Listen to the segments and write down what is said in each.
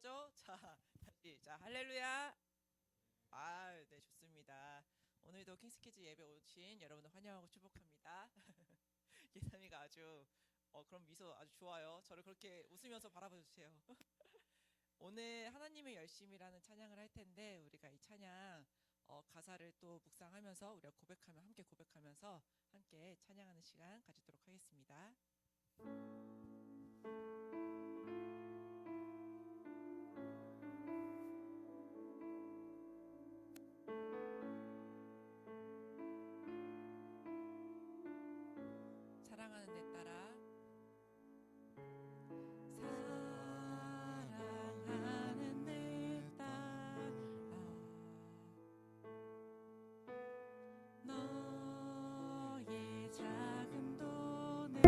하죠? 자, 다시. 자, 할렐루야. 아, 네, 좋습니다. 오늘도 킹스키즈 예배 오신 여러분들 환영하고 축복합니다. 예담이가 아주 그런 미소 아주 좋아요. 저를 그렇게 웃으면서 바라봐 주세요. 오늘 하나님의 열심이라는 찬양을 할 텐데 우리가 이 찬양 가사를 또 묵상하면서 우리가 고백하면 함께 고백하면서 함께 찬양하는 시간 가지도록 하겠습니다. 사랑하는 내 딸아, 사랑하는 내 딸아, 너의 작은 돈에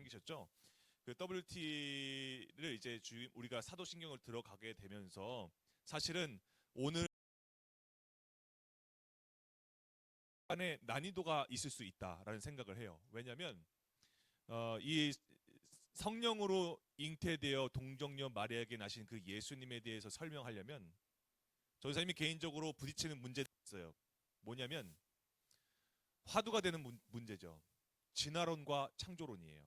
생기셨죠. 그 WT를 이제 우리가 사도신경을 들어가게 되면서 사실은 오늘 안에 난이도가 있을 수 있다라는 생각을 해요. 왜냐하면 이 성령으로 잉태되어 동정녀 마리아에게 나신 그 예수님에 대해서 설명하려면 전사님이 개인적으로 부딪히는 문제가 있어요. 뭐냐면 화두가 되는 문제죠. 진화론과 창조론이에요.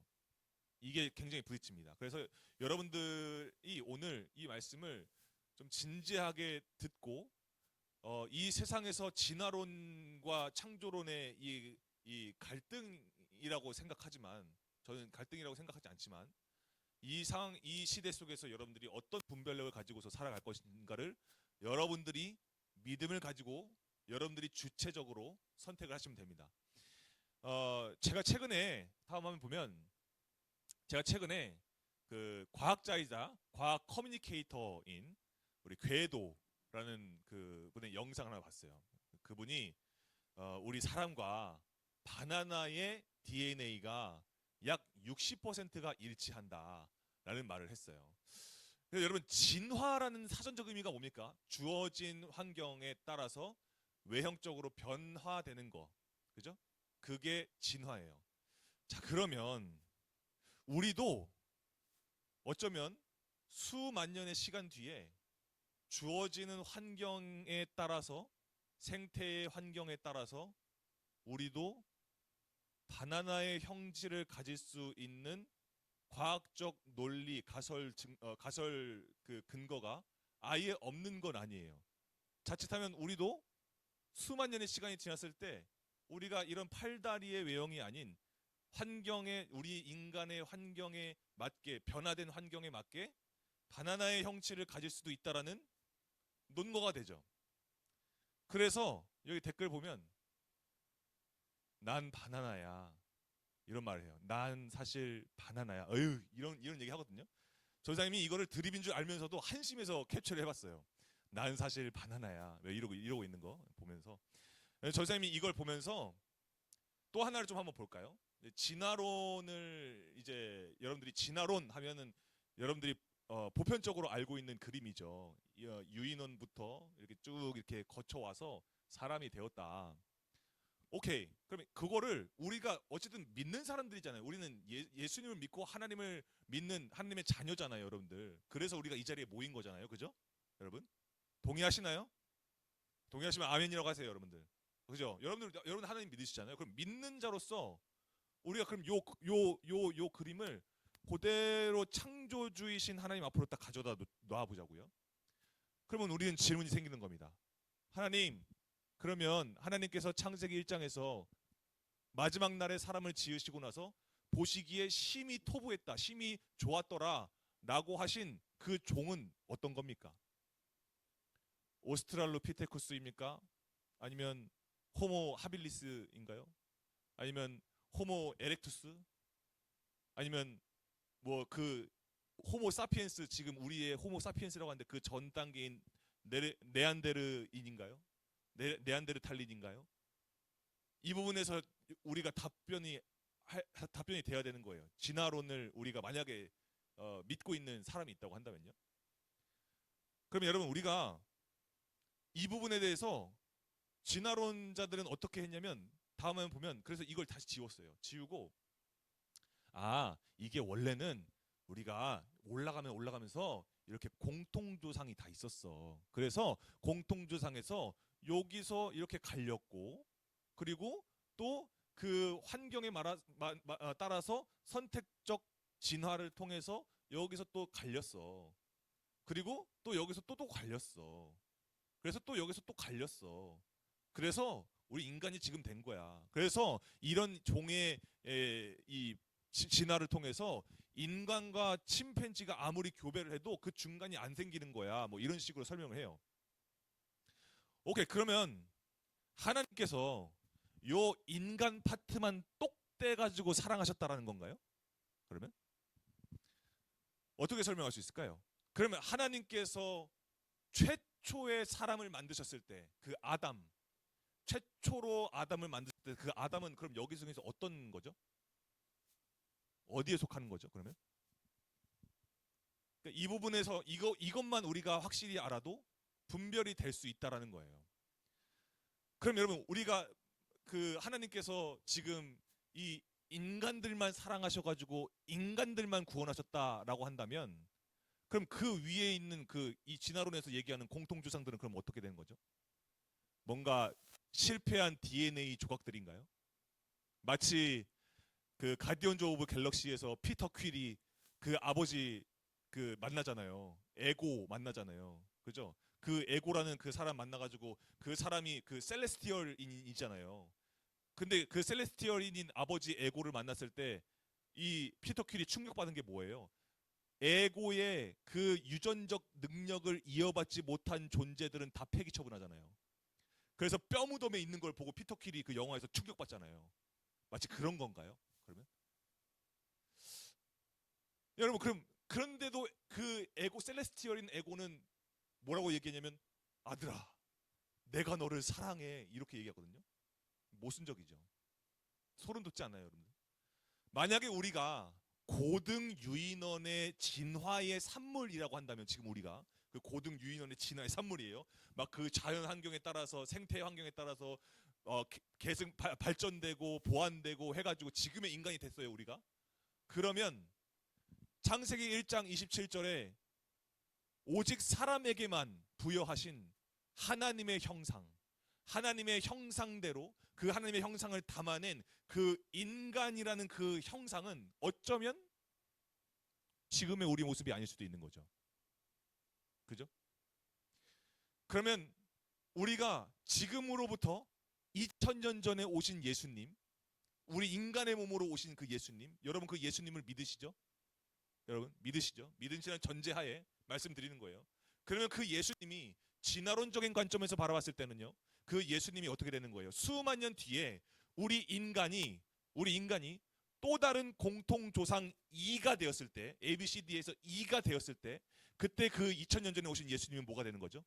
이게 굉장히 부딪힙니다. 그래서 여러분들이 오늘 이 말씀을 좀 진지하게 듣고 이 세상에서 진화론과 창조론의 이 갈등이라고 생각하지만 저는 갈등이라고 생각하지 않지만 이 상황, 이 시대 속에서 여러분들이 어떤 분별력을 가지고서 살아갈 것인가를 여러분들이 믿음을 가지고 여러분들이 주체적으로 선택을 하시면 됩니다. 제가 최근에 다음 화면 보면 제가 최근에 그 과학자이자 과학 커뮤니케이터인 우리 궤도라는 그 분의 영상을 하나 봤어요. 그분이 우리 사람과 바나나의 DNA가 약 60%가 일치한다라는 말을 했어요. 그래서 여러분 진화라는 사전적 의미가 뭡니까? 주어진 환경에 따라서 외형적으로 변화되는 거, 그죠? 그게 진화예요. 자, 그러면 우리도 어쩌면 수만 년의 시간 뒤에 주어지는 환경에 따라서 생태의 환경에 따라서 우리도 바나나의 형질을 가질 수 있는 과학적 논리 가설 그 근거가 아예 없는 건 아니에요. 자칫하면 우리도 수만 년의 시간이 지났을 때 우리가 이런 팔다리의 외형이 아닌 환경에 우리 인간의 환경에 맞게 변화된 환경에 맞게 바나나의 형체를 가질 수도 있다라는 논거가 되죠. 그래서 여기 댓글 보면 난 바나나야 이런 말을 해요. 난 사실 바나나야. 어휴 이런 얘기 하거든요. 조장님이 이거를 드립인 줄 알면서도 한심해서 캡처를 해봤어요. 난 사실 바나나야. 왜 이러고 있는 거 보면서 조장님이 이걸 보면서 또 하나를 좀 한번 볼까요? 진화론을 이제 여러분들이 진화론 하면은 여러분들이 보편적으로 알고 있는 그림이죠. 유인원부터 이렇게 쭉 이렇게 거쳐와서 사람이 되었다. 오케이. 그러면 그거를 우리가 어쨌든 믿는 사람들이잖아요. 우리는 예수님을 믿고 하나님을 믿는 하나님의 자녀잖아요, 여러분들. 그래서 우리가 이 자리에 모인 거잖아요. 그죠? 여러분? 동의하시나요? 동의하시면 아멘이라고 하세요, 여러분들. 그죠? 여러분 하나님 믿으시잖아요. 그럼 믿는 자로서 우리가 그럼 요 그림을 그대로 창조주이신 하나님 앞으로 딱 가져다 놔 보자고요. 그러면 우리는 질문이 생기는 겁니다. 하나님, 그러면 하나님께서 창세기 1장에서 마지막 날에 사람을 지으시고 나서 보시기에 심히 토부했다, 심히 좋았더라 라고 하신 그 종은 어떤 겁니까? 오스트랄로피테쿠스입니까? 아니면 호모 하빌리스인가요? 아니면 호모 에렉투스? 아니면 뭐 그 호모 사피엔스 지금 우리의 호모 사피엔스라고 하는데 그 전 단계인 네안데르인인가요? 네안데르탈린인가요? 이 부분에서 우리가 답변이 돼야 되는 거예요. 진화론을 우리가 만약에 믿고 있는 사람이 있다고 한다면요. 그러면 여러분 우리가 이 부분에 대해서 진화론자들은 어떻게 했냐면 다음에 보면 그래서 이걸 다시 지웠어요. 지우고 이게 원래는 우리가 올라가면서 이렇게 공통조상이 다 있었어. 그래서 공통조상에서 여기서 이렇게 갈렸고 그리고 또 그 환경에 따라서 선택적 진화를 통해서 여기서 또 갈렸어. 그리고 또 여기서 또 갈렸어. 그래서 또 여기서 또 갈렸어. 그래서 우리 인간이 지금 된 거야. 그래서 이런 종의 이 진화를 통해서 인간과 침팬지가 아무리 교배를 해도 그 중간이 안 생기는 거야. 뭐 이런 식으로 설명을 해요. 오케이, 그러면 하나님께서 요 인간 파트만 똑 떼가지고 사랑하셨다라는 건가요? 그러면 어떻게 설명할 수 있을까요? 그러면 하나님께서 최초의 사람을 만드셨을 때 그 아담, 최초로 아담을 만들 때 그 아담은 그럼 여기 중에서 어떤 거죠? 어디에 속하는 거죠? 그러면 그러니까 이 부분에서 이것만 우리가 확실히 알아도 분별이 될 수 있다라는 거예요. 그럼 여러분 우리가 그 하나님께서 지금 이 인간들만 사랑하셔가지고 인간들만 구원하셨다라고 한다면 그럼 그 위에 있는 그 이 진화론에서 얘기하는 공통주상들은 그럼 어떻게 되는 거죠? 뭔가 실패한 DNA 조각들인가요? 마치 그 가디언즈 오브 갤럭시에서 피터 퀼이 그 아버지 그 만나잖아요. 에고 만나잖아요. 그죠? 그 에고라는 그 사람 만나가지고 그 사람이 그 셀레스티얼인이잖아요. 근데 그 셀레스티얼인인 아버지 에고를 만났을 때 이 피터 퀼이 충격받은 게 뭐예요? 에고의 그 유전적 능력을 이어받지 못한 존재들은 다 폐기 처분하잖아요. 그래서 뼈무덤에 있는 걸 보고 피터 퀼이 그 영화에서 충격받잖아요. 마치 그런 건가요? 그러면 여러분 그럼 그런데도 그 에고 셀레스티얼인 에고는 뭐라고 얘기했냐면 아들아 내가 너를 사랑해 이렇게 얘기하거든요. 모순적이죠. 소름 돋지 않아요, 여러분? 만약에 우리가 고등 유인원의 진화의 산물이라고 한다면 지금 우리가 그 고등 유인원의 진화의 산물이에요. 막 그 자연 환경에 따라서 생태 환경에 따라서 계승 발전되고 보완되고 해가지고 지금의 인간이 됐어요 우리가. 그러면 창세기 1장 27절에 오직 사람에게만 부여하신 하나님의 형상, 하나님의 형상대로 그 하나님의 형상을 담아낸 그 인간이라는 그 형상은 어쩌면 지금의 우리 모습이 아닐 수도 있는 거죠. 그죠? 그러면 우리가 지금으로부터 2000년 전에 오신 예수님, 우리 인간의 몸으로 오신 그 예수님, 여러분 그 예수님을 믿으시죠? 여러분 믿으시죠? 믿으시는 전제하에 말씀드리는 거예요. 그러면 그 예수님이 진화론적인 관점에서 바라봤을 때는요. 그 예수님이 어떻게 되는 거예요? 수만 년 뒤에 우리 인간이 또 다른 공통 조상 2가 되었을 때, ABCD에서 2가 되었을 때, 그때 그 2000년 전에 오신 예수님은 뭐가 되는 거죠?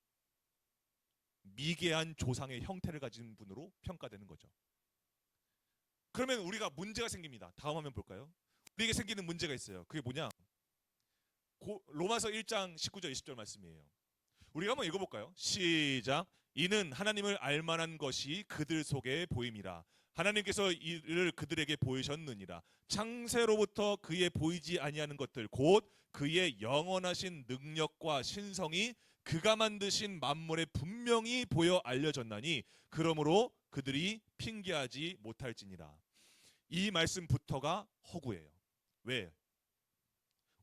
미개한 조상의 형태를 가진 분으로 평가되는 거죠. 그러면 우리가 문제가 생깁니다. 다음 화면 볼까요? 우리에게 생기는 문제가 있어요. 그게 뭐냐? 로마서 1장 19절 20절 말씀이에요. 우리가 한번 읽어볼까요? 시작. 이는 하나님을 알만한 것이 그들 속에 보임이라. 하나님께서 이를 그들에게 보이셨느니라. 창세로부터 그의 보이지 아니하는 것들 곧 그의 영원하신 능력과 신성이 그가 만드신 만물에 분명히 보여 알려졌나니 그러므로 그들이 핑계하지 못할지니라. 이 말씀부터가 허구예요. 왜?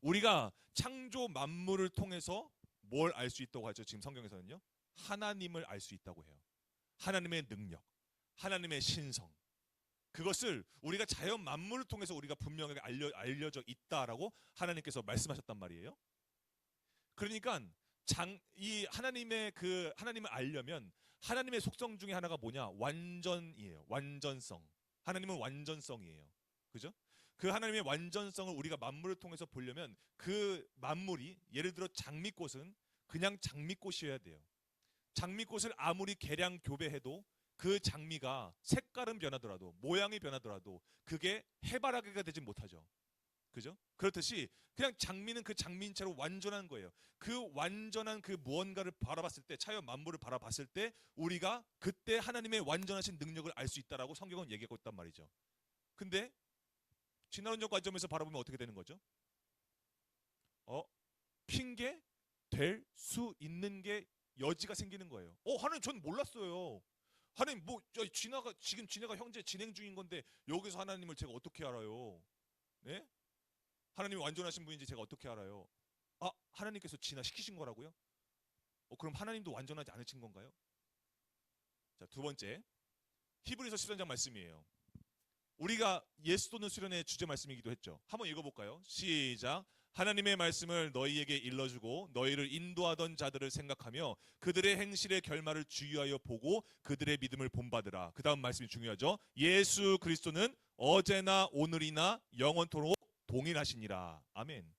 우리가 창조 만물을 통해서 뭘 알 수 있다고 하죠? 지금 성경에서는요. 하나님을 알 수 있다고 해요. 하나님의 능력, 하나님의 신성. 그것을 우리가 자연 만물을 통해서 우리가 분명하게 알려져 있다라고 하나님께서 말씀하셨단 말이에요. 그러니까 이 하나님을 알려면 하나님의 속성 중에 하나가 뭐냐? 완전이에요. 완전성. 하나님은 완전성이에요. 그죠? 그 하나님의 완전성을 우리가 만물을 통해서 보려면 그 만물이 예를 들어 장미꽃은 그냥 장미꽃이어야 돼요. 장미꽃을 아무리 개량 교배해도 그 장미가 색깔은 변하더라도 모양이 변하더라도 그게 해바라기가 되지 못하죠. 그죠? 그렇듯이 그냥 장미는 그 장미인 채로 완전한 거예요. 그 완전한 그 무언가를 바라봤을 때 자연 만물을 바라봤을 때 우리가 그때 하나님의 완전하신 능력을 알 수 있다라고 성경은 얘기하고 있단 말이죠. 근데 진화론적 관점에서 바라보면 어떻게 되는 거죠? 핑계 될 수 있는 게 여지가 생기는 거예요. 하나님 전 몰랐어요. 하나님 지금 진화가 현재 진행 중인 건데 여기서 하나님을 제가 어떻게 알아요? 네? 하나님이 완전하신 분인지 제가 어떻게 알아요? 하나님께서 진화시키신 거라고요? 그럼 하나님도 완전하지 않으신 건가요? 자, 두 번째 히브리서 13장 말씀이에요. 우리가 예수도는 수련의 주제 말씀이기도 했죠. 한번 읽어볼까요? 시작. 하나님의 말씀을 너희에게 일러주고 너희를 인도하던 자들을 생각하며 그들의 행실의 결말을 주의하여 보고 그들의 믿음을 본받으라. 그 다음 말씀이 중요하죠. 예수 그리스도는 어제나 오늘이나 영원토록 동일하시니라. 아멘.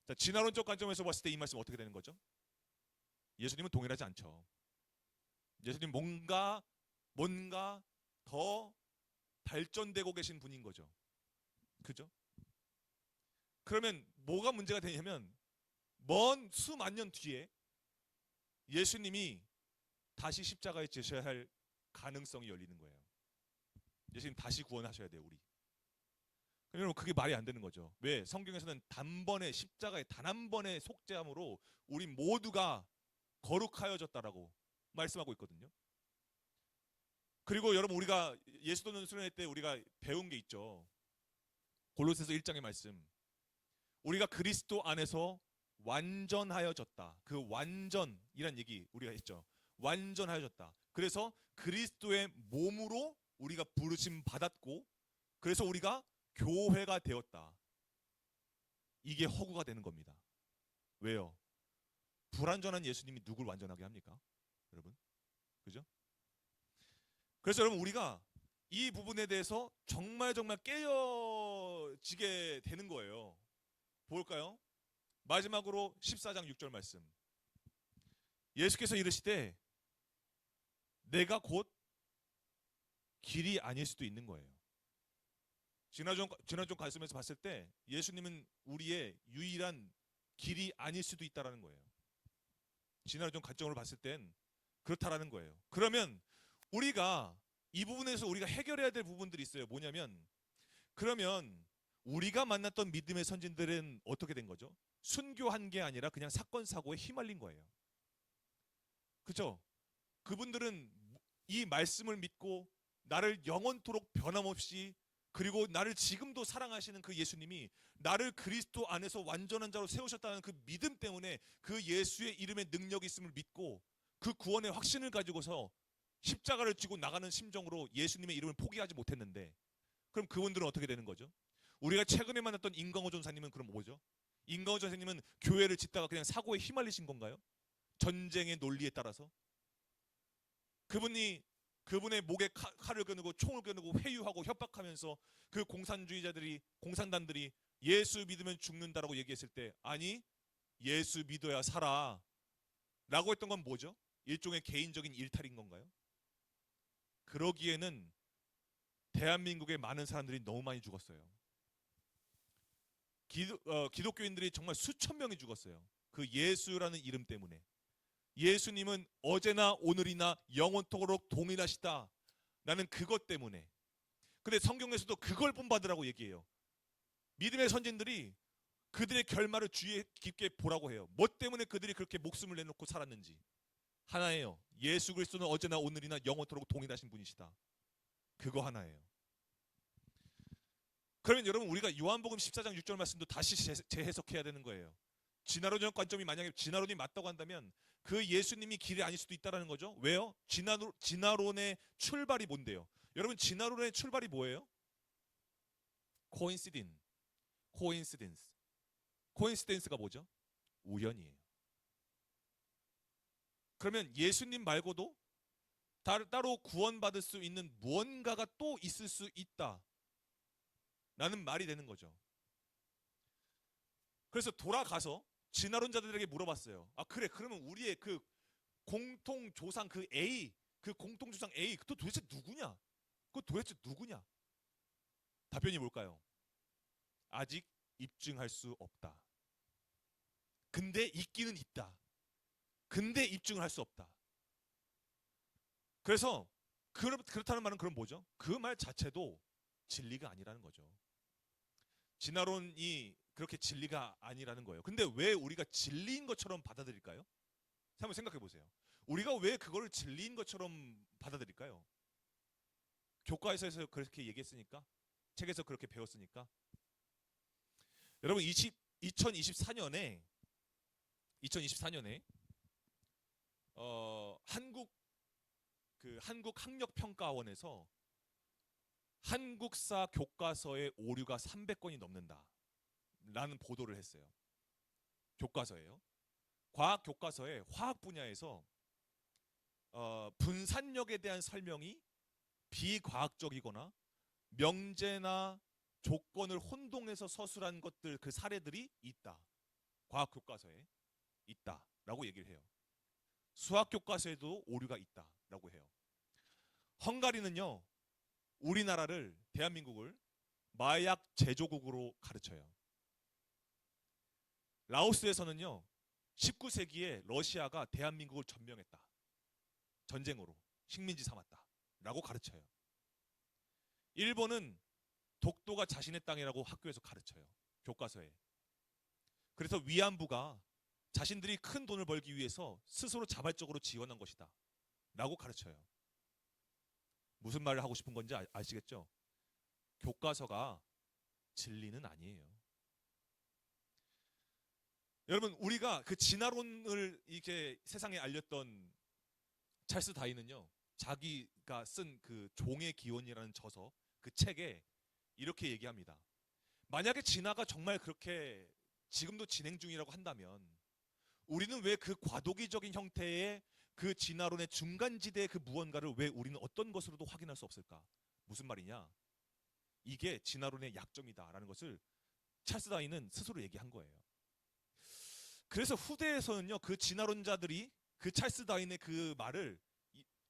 자, 진화론적 관점에서 봤을 때 이 말씀 어떻게 되는 거죠? 예수님은 동일하지 않죠. 예수님 뭔가 더 발전되고 계신 분인 거죠. 그죠? 그러면 뭐가 문제가 되냐면 먼 수만 년 뒤에 예수님이 다시 십자가에 지셔야 할 가능성이 열리는 거예요. 예수님 다시 구원하셔야 돼요, 우리. 여러분 그게 말이 안 되는 거죠. 왜? 성경에서는 단번에 십자가에 단 한 번의 속죄함으로 우리 모두가 거룩하여졌다라고 말씀하고 있거든요. 그리고 여러분 우리가 예수도는 수련회 때 우리가 배운 게 있죠. 골로새서 1장의 말씀. 우리가 그리스도 안에서 완전하여졌다. 그 완전이란 얘기 우리가 했죠. 완전하여졌다. 그래서 그리스도의 몸으로 우리가 부르심 받았고 그래서 우리가 교회가 되었다. 이게 허구가 되는 겁니다. 왜요? 불완전한 예수님이 누굴 완전하게 합니까? 여러분. 그죠? 그래서 여러분 우리가 이 부분에 대해서 정말 깨어지게 되는 거예요. 볼까요? 마지막으로 14장 6절 말씀. 예수께서 이르시되 내가 곧 길이 아닐 수도 있는 거예요. 지난주 말씀에서 봤을 때 예수님은 우리의 유일한 길이 아닐 수도 있다라는 거예요. 지난주 관점으로 봤을 땐 그렇다라는 거예요. 그러면 우리가 이 부분에서 우리가 해결해야 될 부분들이 있어요. 뭐냐면 그러면 우리가 만났던 믿음의 선진들은 어떻게 된 거죠? 순교한 게 아니라 그냥 사건 사고에 휘말린 거예요. 그렇죠? 그분들은 이 말씀을 믿고 나를 영원토록 변함없이 그리고 나를 지금도 사랑하시는 그 예수님이 나를 그리스도 안에서 완전한 자로 세우셨다는 그 믿음 때문에 그 예수의 이름에 능력이 있음을 믿고 그 구원의 확신을 가지고서 십자가를 쥐고 나가는 심정으로 예수님의 이름을 포기하지 못했는데 그럼 그분들은 어떻게 되는 거죠? 우리가 최근에 만났던 임강호 전사님은 그럼 뭐죠? 임강호 전사님은 교회를 짓다가 그냥 사고에 휘말리신 건가요? 전쟁의 논리에 따라서? 그분의 목에 칼을 겨누고 총을 겨누고 회유하고 협박하면서 그 공산단들이 예수 믿으면 죽는다라고 얘기했을 때 아니 예수 믿어야 살아 라고 했던 건 뭐죠? 일종의 개인적인 일탈인 건가요? 그러기에는 대한민국의 많은 사람들이 너무 많이 죽었어요. 기독교인들이 정말 수천 명이 죽었어요. 그 예수라는 이름 때문에. 예수님은 어제나 오늘이나 영원토록 동일하시다. 나는 그것 때문에. 근데 성경에서도 그걸 본받으라고 얘기해요. 믿음의 선진들이 그들의 결말을 주의 깊게 보라고 해요. 뭐 때문에 그들이 그렇게 목숨을 내놓고 살았는지. 하나예요. 예수 그리스도는 어제나 오늘이나 영원토록 동일하신 분이시다. 그거 하나예요. 그러면 여러분 우리가 요한복음 14장 6절 말씀도 다시 재해석해야 되는 거예요. 진화론적 관점이 만약에 진화론이 맞다고 한다면 그 예수님이 길이 아닐 수도 있다는 거죠. 왜요? 진화론의 출발이 뭔데요? 여러분 진화론의 출발이 뭐예요? 코인시덴스가 뭐죠? 우연이에요. 그러면 예수님 말고도 따로 구원받을 수 있는 무언가가 또 있을 수 있다 라는 말이 되는 거죠. 그래서 돌아가서 진화론자들에게 물어봤어요. 아 그래 그러면 우리의 그 공통조상 그 A 그 공통조상 A 또 도대체 누구냐? 그 도대체 누구냐? 답변이 뭘까요? 아직 입증할 수 없다. 근데 있기는 있다. 근데 입증을 할 수 없다. 그래서 그렇다는 말은 그럼 뭐죠? 그 말 자체도 진리가 아니라는 거죠. 진화론이 그렇게 진리가 아니라는 거예요. 근데 왜 우리가 진리인 것처럼 받아들일까요? 한번 생각해 보세요. 우리가 왜 그거를 진리인 것처럼 받아들일까요? 교과에서 그렇게 얘기했으니까, 책에서 그렇게 배웠으니까. 여러분 2024년에 한국학력평가원에서 한국사 교과서의 오류가 300건이 넘는다라는 보도를 했어요. 교과서예요. 과학 교과서의 화학 분야에서 분산력에 대한 설명이 비과학적이거나 명제나 조건을 혼동해서 서술한 것들 그 사례들이 있다. 과학 교과서에 있다라고 얘기를 해요. 수학 교과서에도 오류가 있다라고 해요. 헝가리는요. 우리나라를 대한민국을 마약 제조국으로 가르쳐요. 라오스에서는요 19세기에 러시아가 대한민국을 점령했다. 전쟁으로 식민지 삼았다 라고 가르쳐요. 일본은 독도가 자신의 땅이라고 학교에서 가르쳐요. 교과서에. 그래서 위안부가 자신들이 큰 돈을 벌기 위해서 스스로 자발적으로 지원한 것이다 라고 가르쳐요. 무슨 말을 하고 싶은 건지 아시겠죠? 교과서가 진리는 아니에요. 여러분, 우리가 그 진화론을 이렇게 세상에 알렸던 찰스 다윈은요 자기가 쓴 그 종의 기원이라는 저서 그 책에 이렇게 얘기합니다. 만약에 진화가 정말 그렇게 지금도 진행 중이라고 한다면 우리는 왜 그 과도기적인 형태의 그 진화론의 중간지대의 그 무언가를 왜 우리는 어떤 것으로도 확인할 수 없을까? 무슨 말이냐? 이게 진화론의 약점이다라는 것을 찰스 다윈은 스스로 얘기한 거예요. 그래서 후대에서는요 그 진화론자들이 그 찰스 다윈의 그 말을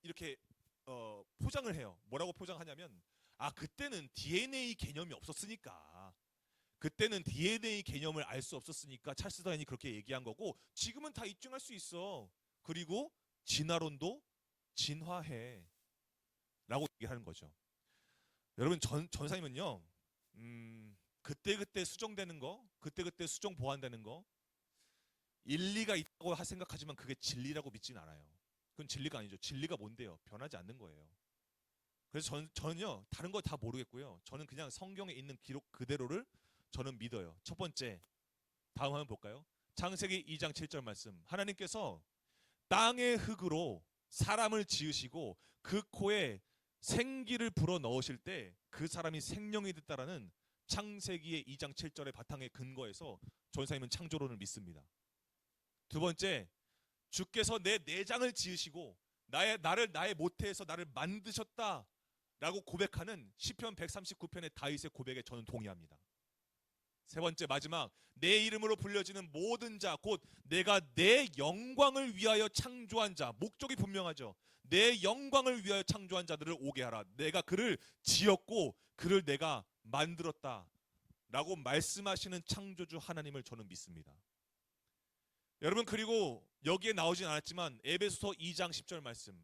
이렇게 포장을 해요. 뭐라고 포장하냐면 그때는 DNA 개념이 없었으니까 그때는 DNA 개념을 알 수 없었으니까 찰스 다윈이 그렇게 얘기한 거고 지금은 다 입증할 수 있어. 그리고 진화론도 진화해 라고 얘기하는 거죠. 여러분 전사님은요 그때그때 수정되는 거 그때그때 수정 보완되는 거 일리가 있다고 생각하지만 그게 진리라고 믿진 않아요. 그건 진리가 아니죠. 진리가 뭔데요? 변하지 않는 거예요. 그래서 저는요 다른 거 다 모르겠고요. 저는 그냥 성경에 있는 기록 그대로를 저는 믿어요. 첫 번째, 다음 한번 볼까요? 창세기 2장 7절 말씀. 하나님께서 땅의 흙으로 사람을 지으시고 그 코에 생기를 불어 넣으실 때 그 사람이 생명이 됐다라는 창세기의 2장 7절의 바탕에 근거해서 전사님은 창조론을 믿습니다. 두 번째, 주께서 내 내장을 지으시고 나를 나의 모태에서 나를 만드셨다라고 고백하는 시편 139편의 다윗의 고백에 저는 동의합니다. 세 번째, 마지막, 내 이름으로 불려지는 모든 자 곧 내가 내 영광을 위하여 창조한 자, 목적이 분명하죠. 내 영광을 위하여 창조한 자들을 오게 하라. 내가 그를 지었고 그를 내가 만들었다 라고 말씀하시는 창조주 하나님을 저는 믿습니다. 여러분, 그리고 여기에 나오진 않았지만 에베소서 2장 10절 말씀,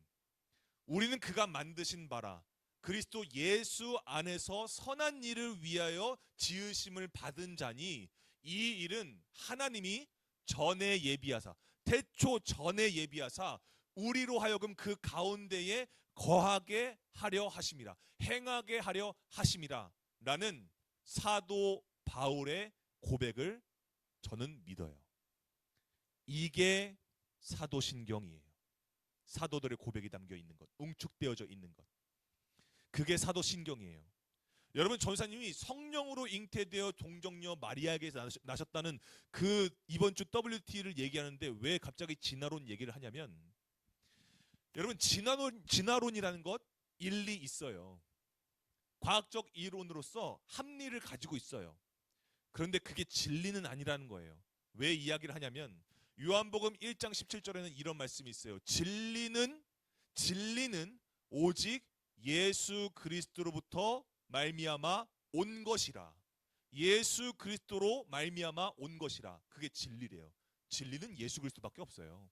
우리는 그가 만드신 바라 그리스도 예수 안에서 선한 일을 위하여 지으심을 받은 자니 이 일은 하나님이 전에 예비하사, 태초 전에 예비하사 우리로 하여금 그 가운데에 거하게 하려 하심이라, 행하게 하려 하심이라 라는 사도 바울의 고백을 저는 믿어요. 이게 사도신경이에요. 사도들의 고백이 담겨 있는 것, 응축되어져 있는 것, 그게 사도신경이에요. 여러분, 전사님이 성령으로 잉태되어 동정녀 마리아에게서 나셨다는 그 이번 주 WT를 얘기하는데 왜 갑자기 진화론 얘기를 하냐면, 여러분, 진화론이라는 것 일리 있어요. 과학적 이론으로서 합리를 가지고 있어요. 그런데 그게 진리는 아니라는 거예요. 왜 이야기를 하냐면 요한복음 1장 17절에는 이런 말씀이 있어요. 진리는 오직 예수 그리스도로부터 말미암아 온 것이라. 예수 그리스도로 말미암아 온 것이라. 그게 진리래요. 진리는 예수 그리스도밖에 없어요.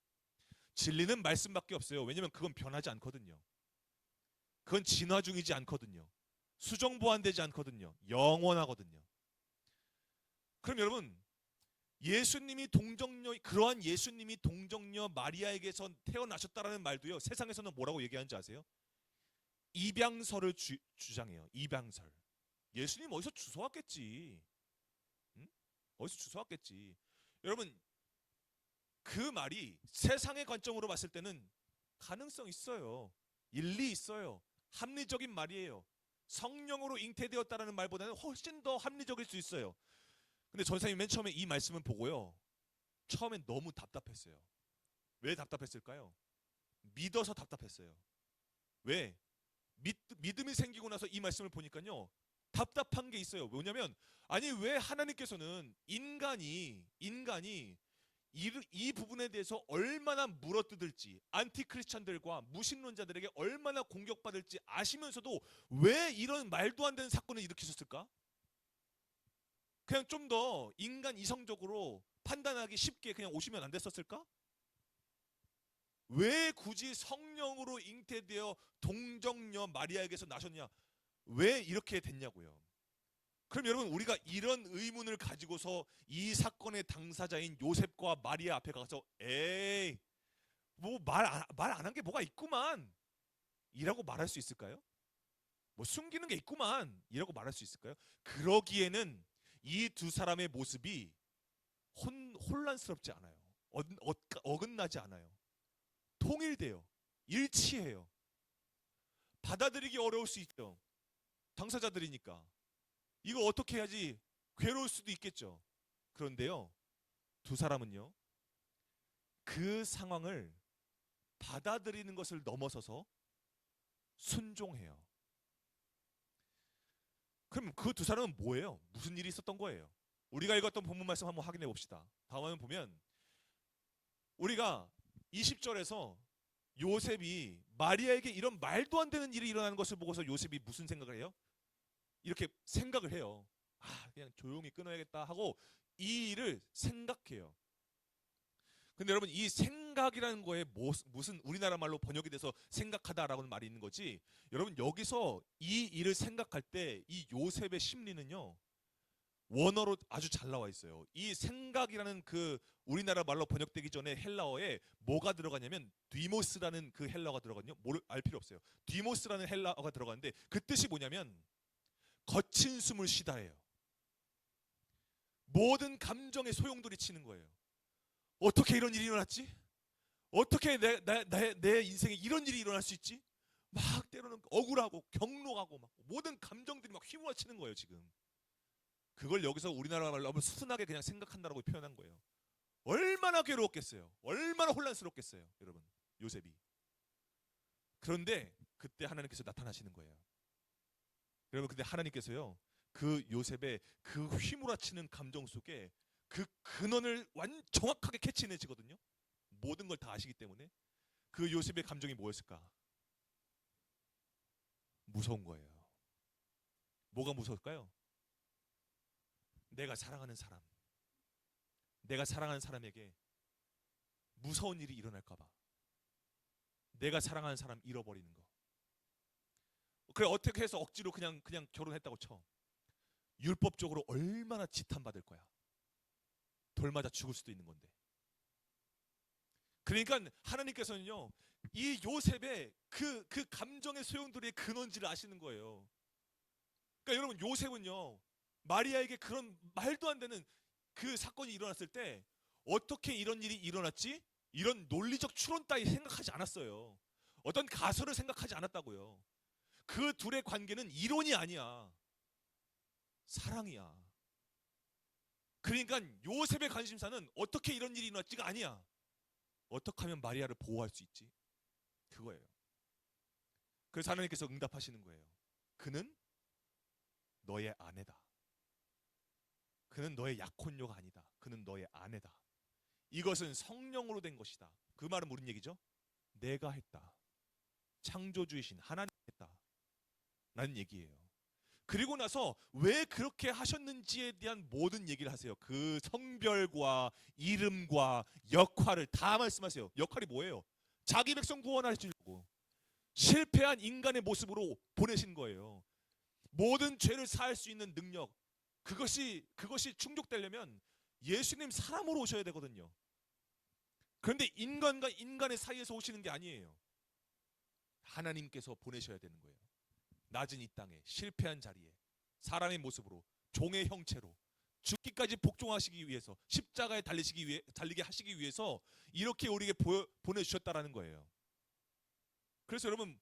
진리는 말씀밖에 없어요. 왜냐면 그건 변하지 않거든요. 그건 진화 중이지 않거든요. 수정 보완되지 않거든요. 영원하거든요. 그럼 여러분, 그러한 예수님이 동정녀 마리아에게서 태어나셨다라는 말도요, 세상에서는 뭐라고 얘기하는지 아세요? 입양설을 주장해요. 입양설. 예수님 어디서 주워왔겠지. 응? 어디서 주워왔겠지. 여러분, 그 말이 세상의 관점으로 봤을 때는 가능성 있어요. 일리 있어요. 합리적인 말이에요. 성령으로 잉태되었다라는 말보다는 훨씬 더 합리적일 수 있어요. 근데 전사님이 맨 처음에 이 말씀을 보고요, 처음엔 너무 답답했어요. 왜 답답했을까요? 믿어서 답답했어요. 왜? 믿음이 생기고 나서 이 말씀을 보니까요, 답답한 게 있어요. 뭐냐면, 아니 왜 하나님께서는 인간이 이 부분에 대해서 얼마나 물어뜯을지, 안티크리스찬들과 무신론자들에게 얼마나 공격받을지 아시면서도 왜 이런 말도 안 되는 사건을 일으키셨을까? 그냥 좀 더 인간 이성적으로 판단하기 쉽게 그냥 오시면 안 됐었을까? 왜 굳이 성령으로 잉태되어 동정녀 마리아에게서 나셨냐? 왜 이렇게 됐냐고요. 그럼 여러분, 우리가 이런 의문을 가지고서 이 사건의 당사자인 요셉과 마리아 앞에 가서 에이 뭐 말 안 한 게 뭐가 있구만 이라고 말할 수 있을까요? 뭐 숨기는 게 있구만 이라고 말할 수 있을까요? 그러기에는 이 두 사람의 모습이 혼란스럽지 않아요. 어긋나지 않아요. 통일돼요. 일치해요. 받아들이기 어려울 수 있죠. 당사자들이니까. 이거 어떻게 해야지 괴로울 수도 있겠죠. 그런데요, 두 사람은요, 그 상황을 받아들이는 것을 넘어서서 순종해요. 그럼 그 두 사람은 뭐예요? 무슨 일이 있었던 거예요? 우리가 읽었던 본문 말씀 한번 확인해 봅시다. 다음 화면 보면 우리가 20절에서 요셉이 마리아에게 이런 말도 안 되는 일이 일어나는 것을 보고서 요셉이 무슨 생각을 해요? 이렇게 생각을 해요. 아, 그냥 조용히 끊어야겠다 하고 이 일을 생각해요. 근데 여러분, 이 생각이라는 거에 무슨 우리나라 말로 번역이 돼서 생각하다라고는 말이 있는 거지. 여러분, 여기서 이 일을 생각할 때 이 요셉의 심리는요, 원어로 아주 잘 나와 있어요. 이 생각이라는 그 우리나라 말로 번역되기 전에 헬라어에 뭐가 들어가냐면 디모스라는 그 헬라어가 들어가거든요. 알 필요 없어요. 디모스라는 헬라어가 들어가는데 그 뜻이 뭐냐면 거친 숨을 쉬다예요. 모든 감정의 소용돌이 치는 거예요. 어떻게 이런 일이 일어났지? 어떻게 내 인생에 이런 일이 일어날 수 있지? 막 때로는 억울하고 경록하고 막 모든 감정들이 막 휘몰아치는 거예요, 지금. 그걸 여기서 우리나라 말로 하면 순하게 그냥 생각한다라고 표현한 거예요. 얼마나 괴로웠겠어요. 얼마나 혼란스럽겠어요, 여러분. 요셉이. 그런데 그때 하나님께서 나타나시는 거예요. 여러분, 근데 하나님께서요, 그 요셉의 그 휘몰아치는 감정 속에 그 근원을 정확하게 캐치해내시거든요. 모든 걸 다 아시기 때문에. 그 요셉의 감정이 뭐였을까? 무서운 거예요. 뭐가 무서울까요? 내가 사랑하는 사람, 내가 사랑하는 사람에게 무서운 일이 일어날까봐, 내가 사랑하는 사람 잃어버리는 거. 그래, 어떻게 해서 억지로 그냥 결혼했다고 쳐. 율법적으로 얼마나 지탄받을 거야. 돌 맞아 죽을 수도 있는 건데. 그러니까 하나님께서는요, 이 요셉의 그 감정의 소용돌이의 근원지를 아시는 거예요. 그러니까 여러분, 요셉은요, 마리아에게 그런 말도 안 되는 그 사건이 일어났을 때 어떻게 이런 일이 일어났지? 이런 논리적 추론 따위 생각하지 않았어요. 어떤 가설을 생각하지 않았다고요. 그 둘의 관계는 이론이 아니야. 사랑이야. 그러니까 요셉의 관심사는 어떻게 이런 일이 일어났지가 아니야. 어떻게 하면 마리아를 보호할 수 있지? 그거예요. 그래서 하나님께서 응답하시는 거예요. 그는 너의 아내다. 그는 너의 약혼녀가 아니다. 그는 너의 아내다. 이것은 성령으로 된 것이다. 그 말은 무슨 얘기죠? 내가 했다. 창조주이신 하나님이 했다. 라는 얘기예요. 그리고 나서 왜 그렇게 하셨는지에 대한 모든 얘기를 하세요. 그 성별과 이름과 역할을 다 말씀하세요. 역할이 뭐예요? 자기 백성 구원하시려고 실패한 인간의 모습으로 보내신 거예요. 모든 죄를 사할 수 있는 능력, 그것이 충족되려면 예수님 사람으로 오셔야 되거든요. 그런데 인간과 인간의 사이에서 오시는 게 아니에요. 하나님께서 보내셔야 되는 거예요. 낮은 이 땅에, 실패한 자리에 사람의 모습으로, 종의 형체로 죽기까지 복종하시기 위해서, 십자가에 달리게 하시기 위해서 이렇게 우리에게 보내주셨다라는 거예요. 그래서 여러분,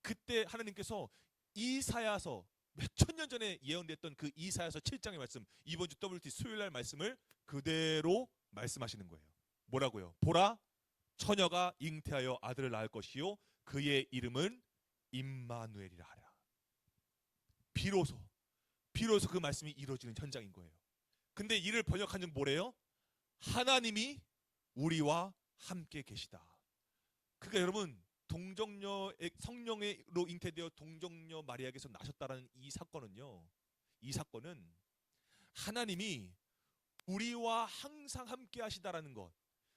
그때 하나님께서 이사야서 몇천 년 전에 예언됐던 그 이사야서 7장의 말씀, 이번 주 WT 수요일 날 말씀을 그대로 말씀하시는 거예요. 뭐라고요? 보라, 처녀가 잉태하여 아들을 낳을 것이요 그의 이름은 임마누엘이라 하라. 비로소 그 말씀이 이루어지는 현장인 거예요. 근데 이를 번역한 줄 뭐래요? 하나님이 우리와 함께 계시다. 그러니까 여러분, 성령으로 잉태되어 동정녀 마리아에게서 나셨다라는 이 사건은 하나님이 우리와 항상 함께 하시다라는 것,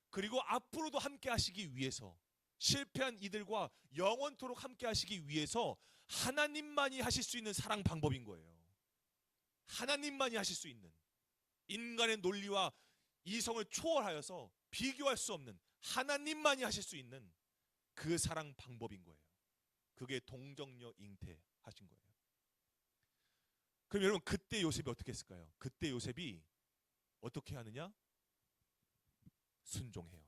그리고 앞으로도 함께 하시기 위해서, 실패한 이들과 영원토록 함께 하시기 위해서 하나님만이 하실 수 있는 사랑 방법인 거예요. 하나님만이 하실 수 있는, 인간의 논리와 이성을 초월하여서 비교할 수 없는, 하나님만이 하실 수 있는 그 사랑 방법인 거예요. 그게 동정녀 잉태하신 거예요. 그럼 여러분, 그때 요셉이 어떻게 했을까요? 그때 요셉이 어떻게 하느냐? 순종해요.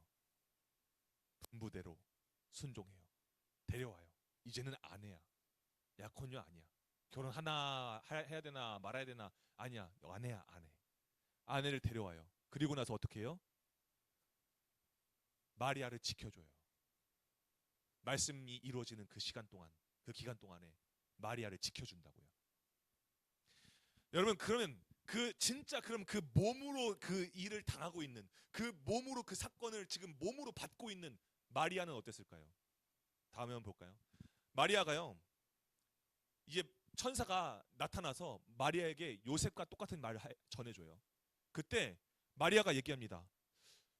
분부대로 순종해요. 데려와요. 이제는 아내야. 약혼녀 아니야. 결혼하나 해야 되나 말아야 되나, 아니야. 아내야, 아내. 아내를 데려와요. 그리고 나서 어떻게 해요? 마리아를 지켜줘요. 말씀이 이루어지는 그 시간 동안, 그 기간 동안에 마리아를 지켜준다고요. 여러분, 그러면 그럼 그 몸으로 그 일을 당하고 있는, 그 몸으로 그 사건을 지금 몸으로 받고 있는 마리아는 어땠을까요? 다음에 한번 볼까요? 마리아가요, 이제 천사가 나타나서 마리아에게 요셉과 똑같은 말을 전해줘요. 그때 마리아가 얘기합니다.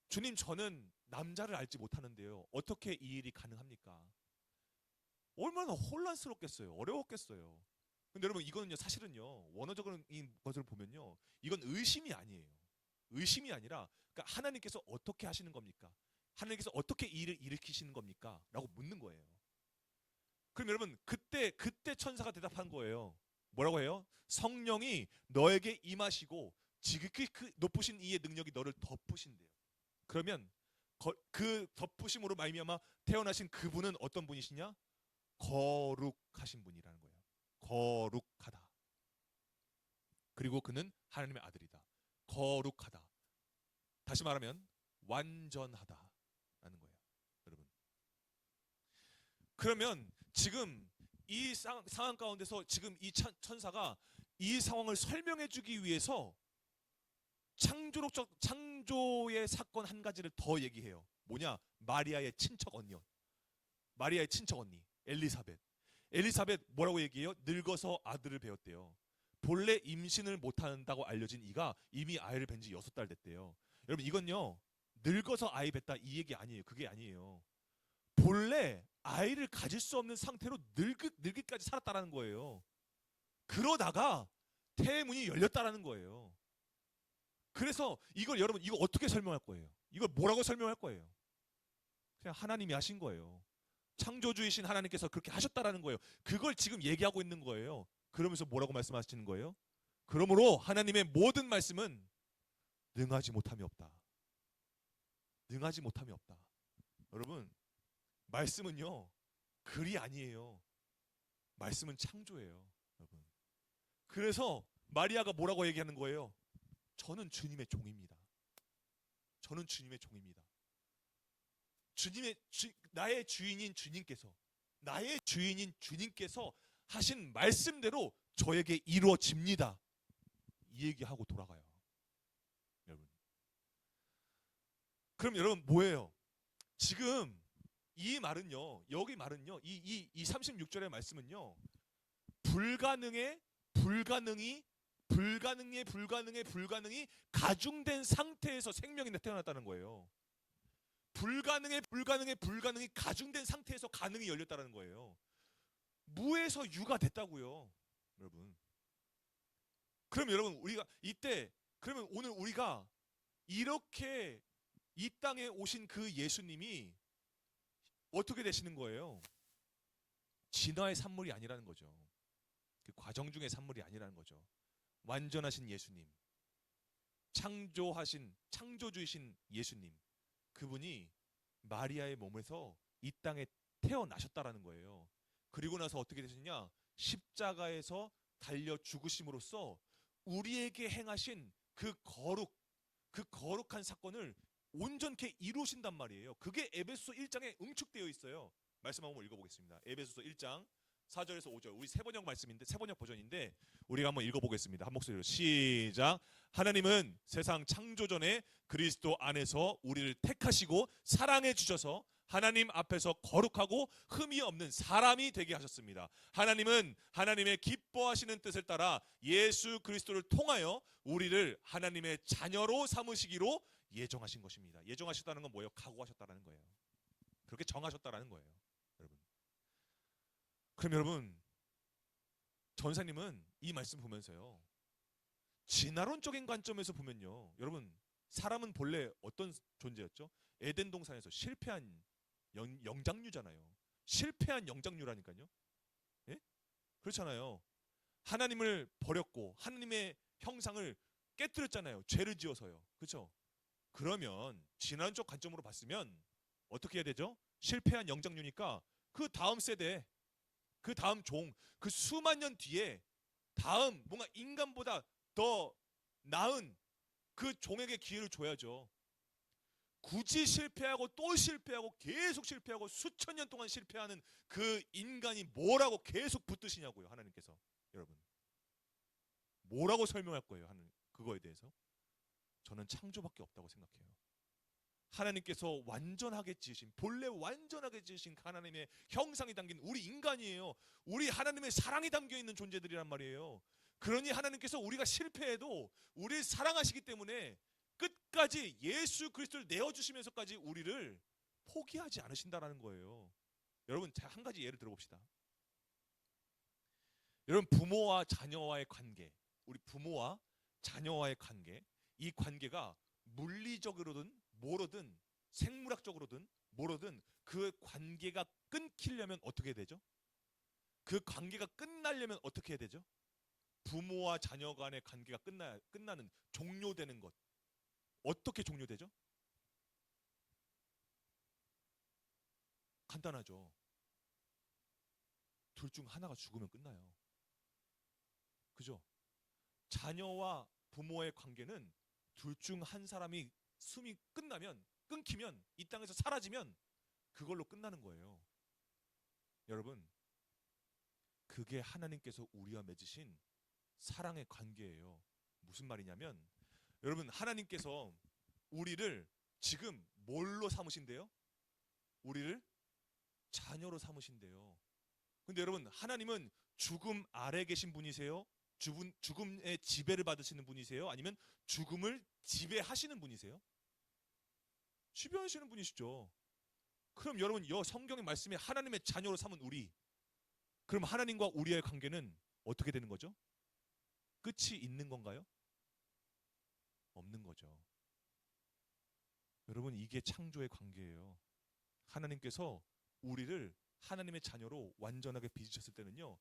주님, 저는 남자를 알지 못하는데요, 어떻게 이 일이 가능합니까? 얼마나 혼란스럽겠어요. 어려웠겠어요. 근데 여러분, 이거는요, 사실은요, 원어적인 것을 보면요, 이건 의심이 아니에요. 의심이 아니라, 그러니까 하나님께서 어떻게 하시는 겁니까? 하나님께서 어떻게 이 일을 일으키시는 겁니까? 라고 묻는 거예요. 그럼 여러분, 그때 천사가 대답한 거예요. 뭐라고 해요? 성령이 너에게 임하시고 지극히 그 높으신 이의 능력이 너를 덮으신대요. 그러면 그 덮으심으로 말미암아 태어나신 그분은 어떤 분이시냐? 거룩하신 분이라는 거예요. 거룩하다. 그리고 그는 하나님의 아들이다. 거룩하다. 다시 말하면 완전하다라는 거예요. 여러분. 그러면 지금 이 상황 가운데서 지금 이 천사가 이 상황을 설명해 주기 위해서 창조의 사건 한 가지를 더 얘기해요. 뭐냐? 마리아의 친척 언니요. 마리아의 친척 언니 엘리사벳. 엘리사벳 뭐라고 얘기해요? 늙어서 아들을 배웠대요. 본래 임신을 못한다고 알려진 이가 이미 아이를 뵌 지 6달 됐대요. 여러분, 이건요, 늙어서 아이 뵀다 이 얘기 아니에요. 그게 아니에요. 본래 아이를 가질 수 없는 상태로 늙기까지 살았다라는 거예요. 그러다가 태문이 열렸다라는 거예요. 그래서 이걸 여러분, 이거 어떻게 설명할 거예요? 이걸 뭐라고 설명할 거예요? 그냥 하나님이 하신 거예요. 창조주이신 하나님께서 그렇게 하셨다라는 거예요. 그걸 지금 얘기하고 있는 거예요. 그러면서 뭐라고 말씀하시는 거예요? 그러므로 하나님의 모든 말씀은 능하지 못함이 없다. 능하지 못함이 없다. 여러분, 말씀은요, 글이 아니에요. 말씀은 창조예요, 여러분. 그래서 마리아가 뭐라고 얘기하는 거예요? 저는 주님의 종입니다. 저는 주님의 종입니다. 나의 주인인 주님께서 하신 말씀대로 저에게 이루어집니다. 이 얘기하고 돌아가요. 여러분. 그럼 여러분, 뭐예요? 지금 이 말은요, 여기 말은요, 이 36절의 말씀은요, 불가능이 가중된 상태에서 생명이 태어났다는 거예요. 불가능이 가중된 상태에서 가능이 열렸다는 거예요. 무에서 유가 됐다고요, 여러분. 그럼 여러분, 우리가 이때, 그러면 오늘 우리가 이렇게 이 땅에 오신 그 예수님이 어떻게 되시는 거예요? 진화의 산물이 아니라는 거죠. 그 과정 중의 산물이 아니라는 거죠. 완전하신 예수님, 창조주이신 예수님, 그분이 마리아의 몸에서 이 땅에 태어나셨다라는 거예요. 그리고 나서 어떻게 되셨냐? 십자가에서 달려 죽으심으로써 우리에게 행하신 그 거룩한 사건을 온전케 이루신단 말이에요. 그게 에베소서 1장에 응축되어 있어요. 말씀 한번 읽어보겠습니다. 에베소서 1장 4절에서 5절. 우리 세번역 말씀인데, 세번역 버전인데 우리가 한번 읽어보겠습니다. 한 목소리로 시작. 하나님은 세상 창조 전에 그리스도 안에서 우리를 택하시고 사랑해 주셔서 하나님 앞에서 거룩하고 흠이 없는 사람이 되게 하셨습니다. 하나님은 하나님의 기뻐하시는 뜻을 따라 예수 그리스도를 통하여 우리를 하나님의 자녀로 삼으시기로 예정하신 것입니다. 예정하셨다는 건 뭐예요? 각오하셨다는 거예요. 그렇게 정하셨다는 거예요. 여러분. 그럼 여러분, 전사님은 이 말씀 보면서요, 진화론적인 관점에서 보면요, 여러분, 사람은 본래 어떤 존재였죠? 에덴 동산에서 실패한 영장류잖아요. 실패한 영장류라니까요. 예? 그렇잖아요. 하나님을 버렸고 하나님의 형상을 깨뜨렸잖아요. 죄를 지어서요. 그렇죠? 그러면 진화론적 관점으로 봤으면 어떻게 해야 되죠? 실패한 영장류니까 그 다음 세대, 그 다음 종, 그 수만 년 뒤에 다음 뭔가 인간보다 더 나은 그 종에게 기회를 줘야죠. 굳이 실패하고 또 실패하고 계속 실패하고 수천 년 동안 실패하는 그 인간이 뭐라고 계속 붙드시냐고요. 하나님께서. 여러분, 뭐라고 설명할 거예요? 하나님, 그거에 대해서 저는 창조밖에 없다고 생각해요. 하나님께서 완전하게 지으신, 본래 완전하게 지으신 하나님의 형상이 담긴 우리 인간이에요. 우리 하나님의 사랑이 담겨있는 존재들이란 말이에요. 그러니 하나님께서 우리가 실패해도 우리를 사랑하시기 때문에 끝까지 예수 그리스도를 내어주시면서까지 우리를 포기하지 않으신다는 거예요. 여러분, 자, 한 가지 예를 들어봅시다. 여러분, 부모와 자녀와의 관계, 우리 부모와 자녀와의 관계, 이 관계가 물리적으로든 뭐로든 생물학적으로든 뭐로든 그 관계가 끊기려면 어떻게 되죠? 그 관계가 끝나려면 어떻게 해야 되죠? 부모와 자녀 간의 관계가 끝나는, 종료되는 것, 어떻게 종료되죠? 간단하죠. 둘 중 하나가 죽으면 끝나요. 그죠? 자녀와 부모의 관계는 둘 중 한 사람이 숨이 끊기면, 이 땅에서 사라지면 그걸로 끝나는 거예요. 여러분, 그게 하나님께서 우리와 맺으신 사랑의 관계예요. 무슨 말이냐면, 여러분, 하나님께서 우리를 지금 뭘로 삼으신대요? 우리를 자녀로 삼으신대요. 근데 여러분, 하나님은 죽음 아래 계신 분이세요? 죽음의 지배를 받으시는 분이세요? 아니면 죽음을 지배하시는 분이세요? 지배하시는 분이시죠. 그럼 여러분, 이 성경의 말씀에 하나님의 자녀로 삼은 우리, 그럼 하나님과 우리의 관계는 어떻게 되는 거죠? 끝이 있는 건가요? 없는 거죠. 여러분, 이게 창조의 관계예요. 하나님께서 우리를 하나님의 자녀로 완전하게 빚으셨을 때는요,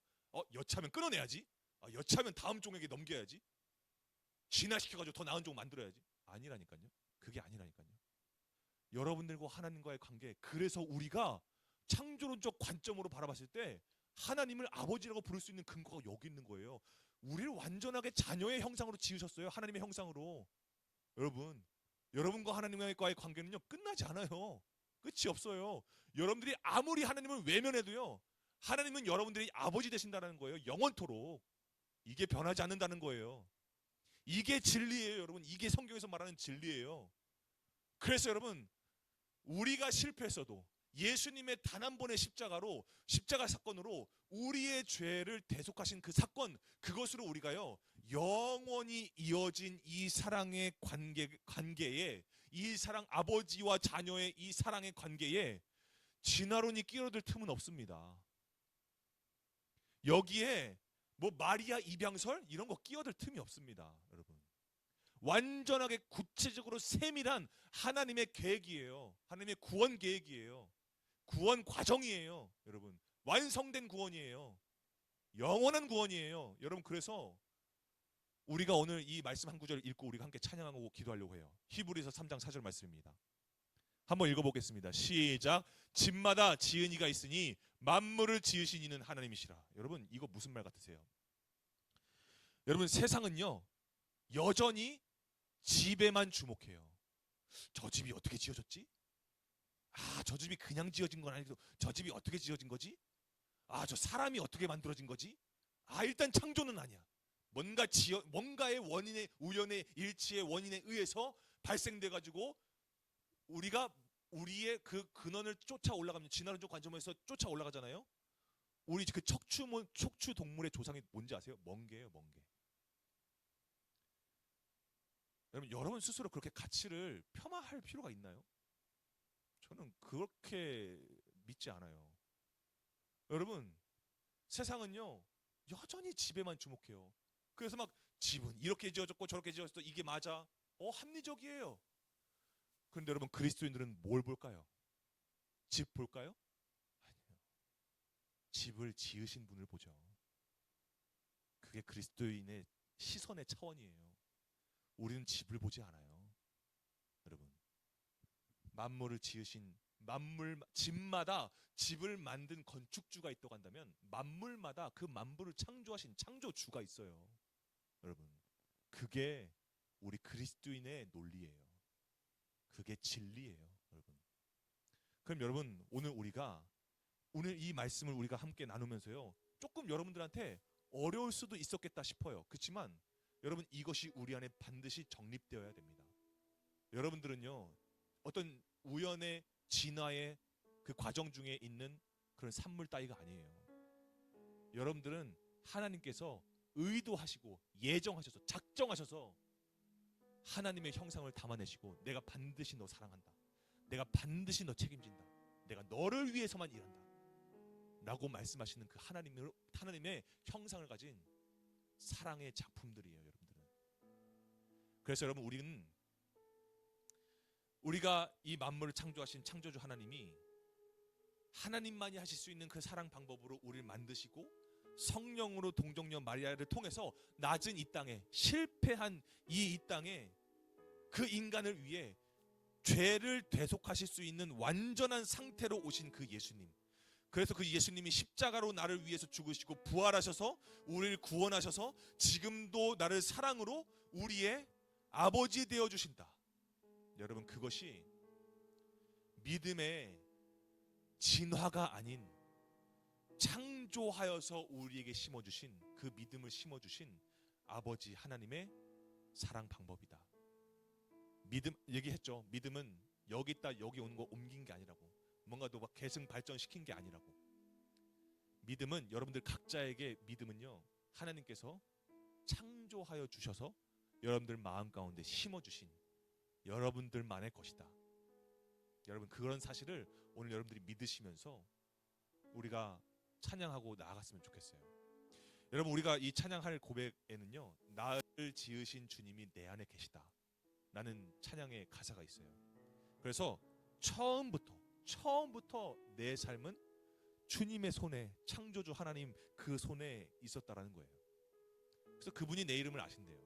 여차하면 끊어내야지, 여차하면 다음 종에게 넘겨야지, 진화시켜가지고 더 나은 종 만들어야지. 아니라니까요. 그게 아니라니까요. 여러분들과 하나님과의 관계, 그래서 우리가 창조론적 관점으로 바라봤을 때 하나님을 아버지라고 부를 수 있는 근거가 여기 있는 거예요. 우리를 완전하게 자녀의 형상으로 지으셨어요. 하나님의 형상으로. 여러분과 하나님과의 관계는요, 끝나지 않아요. 끝이 없어요. 여러분들이 아무리 하나님을 외면해도요, 하나님은 여러분들이 아버지 되신다는 거예요. 영원토록. 이게 변하지 않는다는 거예요. 이게 진리예요, 여러분. 이게 성경에서 말하는 진리예요. 그래서 여러분, 우리가 실패했어도 예수님의 단 한 번의 십자가 사건으로 우리의 죄를 대속하신 그 사건, 그것으로 우리가요, 영원히 이어진 이 사랑의 관계에, 이 사랑, 아버지와 자녀의 이 사랑의 관계에 진화론이 끼어들 틈은 없습니다. 여기에 뭐 마리아 입양설 이런 거 끼어들 틈이 없습니다, 여러분. 완전하게 구체적으로 세밀한 하나님의 계획이에요. 하나님의 구원 계획이에요. 구원 과정이에요, 여러분. 완성된 구원이에요. 영원한 구원이에요. 여러분, 그래서 우리가 오늘 이 말씀 한 구절 읽고 우리가 함께 찬양하고 기도하려고 해요. 히브리서 3장 4절 말씀입니다. 한번 읽어보겠습니다. 시작. 집마다 지은 이가 있으니 만물을 지으신 이는 하나님이시라. 여러분, 이거 무슨 말 같으세요? 여러분, 세상은요, 여전히 집에만 주목해요. 저 집이 어떻게 지어졌지? 저 집이 그냥 지어진 건 아니고 저 집이 어떻게 지어진 거지? 저 사람이 어떻게 만들어진 거지? 일단 창조는 아니야. 뭔가의 원인의 우연의 일치의 원인에 의해서 발생돼 가지고 우리가 우리의 그 근원을 쫓아 올라가면 진화론적 관점에서 쫓아 올라가잖아요. 우리 그 척추 동물의 조상이 뭔지 아세요? 멍게예요, 멍게. 여러분 스스로 그렇게 가치를 폄하할 필요가 있나요? 저는 그렇게 믿지 않아요. 여러분, 세상은요 여전히 집에만 주목해요. 그래서 막 집은 이렇게 지어졌고 저렇게 지어졌어, 이게 맞아? 합리적이에요. 그런데 여러분, 그리스도인들은 뭘 볼까요? 집 볼까요? 아니요. 집을 지으신 분을 보죠. 그게 그리스도인의 시선의 차원이에요. 우리는 집을 보지 않아요. 여러분, 만물을 지으신 집마다 집을 만든 건축주가 있다고 한다면 만물마다 그 만물을 창조하신 창조주가 있어요. 여러분, 그게 우리 그리스도인의 논리예요. 그게 진리예요, 여러분. 그럼 여러분, 오늘 이 말씀을 우리가 함께 나누면서요, 조금 여러분들한테 어려울 수도 있었겠다 싶어요. 그렇지만 여러분, 이것이 우리 안에 반드시 정립되어야 됩니다. 여러분들은요 어떤 우연의 진화의 그 과정 중에 있는 그런 산물 따위가 아니에요. 여러분들은 하나님께서 의도하시고 예정하셔서 작정하셔서 하나님의 형상을 담아내시고, 내가 반드시 너 사랑한다, 내가 반드시 너 책임진다, 내가 너를 위해서만 일한다 라고 말씀하시는 그 하나님의 형상을 가진 사랑의 작품들이에요, 여러분들은. 그래서 여러분, 우리가 이 만물을 창조하신 창조주 하나님만이 하실 수 있는 그 사랑 방법으로 우리를 만드시고, 성령으로 동정녀 마리아를 통해서 낮은 이 땅에, 실패한 이 땅에 그 인간을 위해 죄를 대속하실 수 있는 완전한 상태로 오신 그 예수님. 그래서 그 예수님이 십자가로 나를 위해서 죽으시고 부활하셔서 우리를 구원하셔서 지금도 나를 사랑으로 우리의 아버지 되어 주신다. 여러분, 그것이 믿음의 진화가 아닌 창조하여서 우리에게 심어주신, 그 믿음을 심어주신 아버지 하나님의 사랑 방법이다. 믿음 얘기했죠. 믿음은 여기 있다 여기 오는 거 옮긴 게 아니라고, 뭔가 또 막 계승 발전시킨 게 아니라고. 믿음은 여러분들 각자에게, 믿음은요 하나님께서 창조하여 주셔서 여러분들 마음 가운데 심어주신 여러분들만의 것이다. 여러분, 그런 사실을 오늘 여러분들이 믿으시면서 우리가 찬양하고 나아갔으면 좋겠어요. 여러분, 우리가 이 찬양할 고백에는요, 나를 지으신 주님이 내 안에 계시다 라는 찬양의 가사가 있어요. 그래서 처음부터 내 삶은 주님의 손에, 창조주 하나님 그 손에 있었다라는 거예요. 그래서 그분이 내 이름을 아신대요.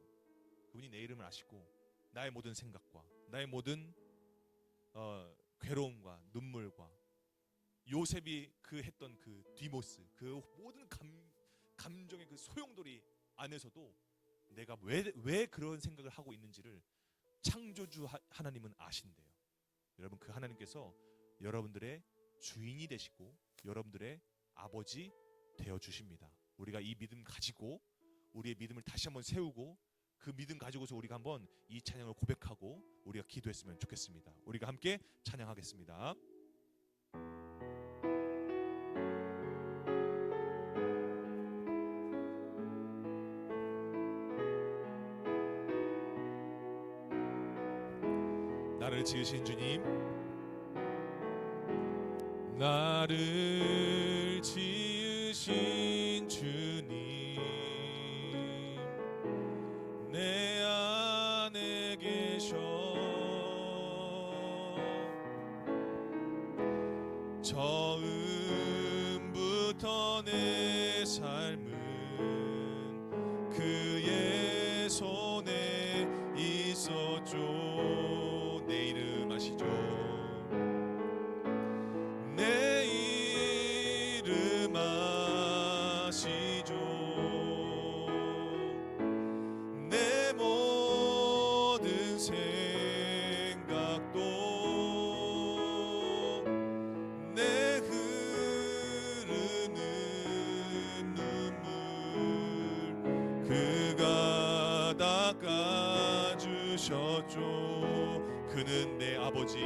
그분이 내 이름을 아시고, 나의 모든 생각과 나의 모든 괴로움과 눈물과 요셉이 그 했던 그 디모스, 그 모든 감정의 그 소용돌이 안에서도 내가 왜 그런 생각을 하고 있는지를 창조주 하나님은 아신대요. 여러분, 그 하나님께서 여러분들의 주인이 되시고 여러분들의 아버지 되어 주십니다. 우리가 이 믿음 가지고 우리의 믿음을 다시 한번 세우고, 그 믿음 가지고서 우리가 한번 이 찬양을 고백하고 우리가 기도했으면 좋겠습니다. 우리가 함께 찬양하겠습니다. 나를 지으신 주님, 나를 지으신 주님, 내 안에 계셔. 처음부터 내 삶은 그의 손에 있었죠. 내 이름 아시죠? 내 이름 아시죠? 내 모든 생각도 내 흐르는 눈물 그가 닦아주셨죠. 그는 내 아버지,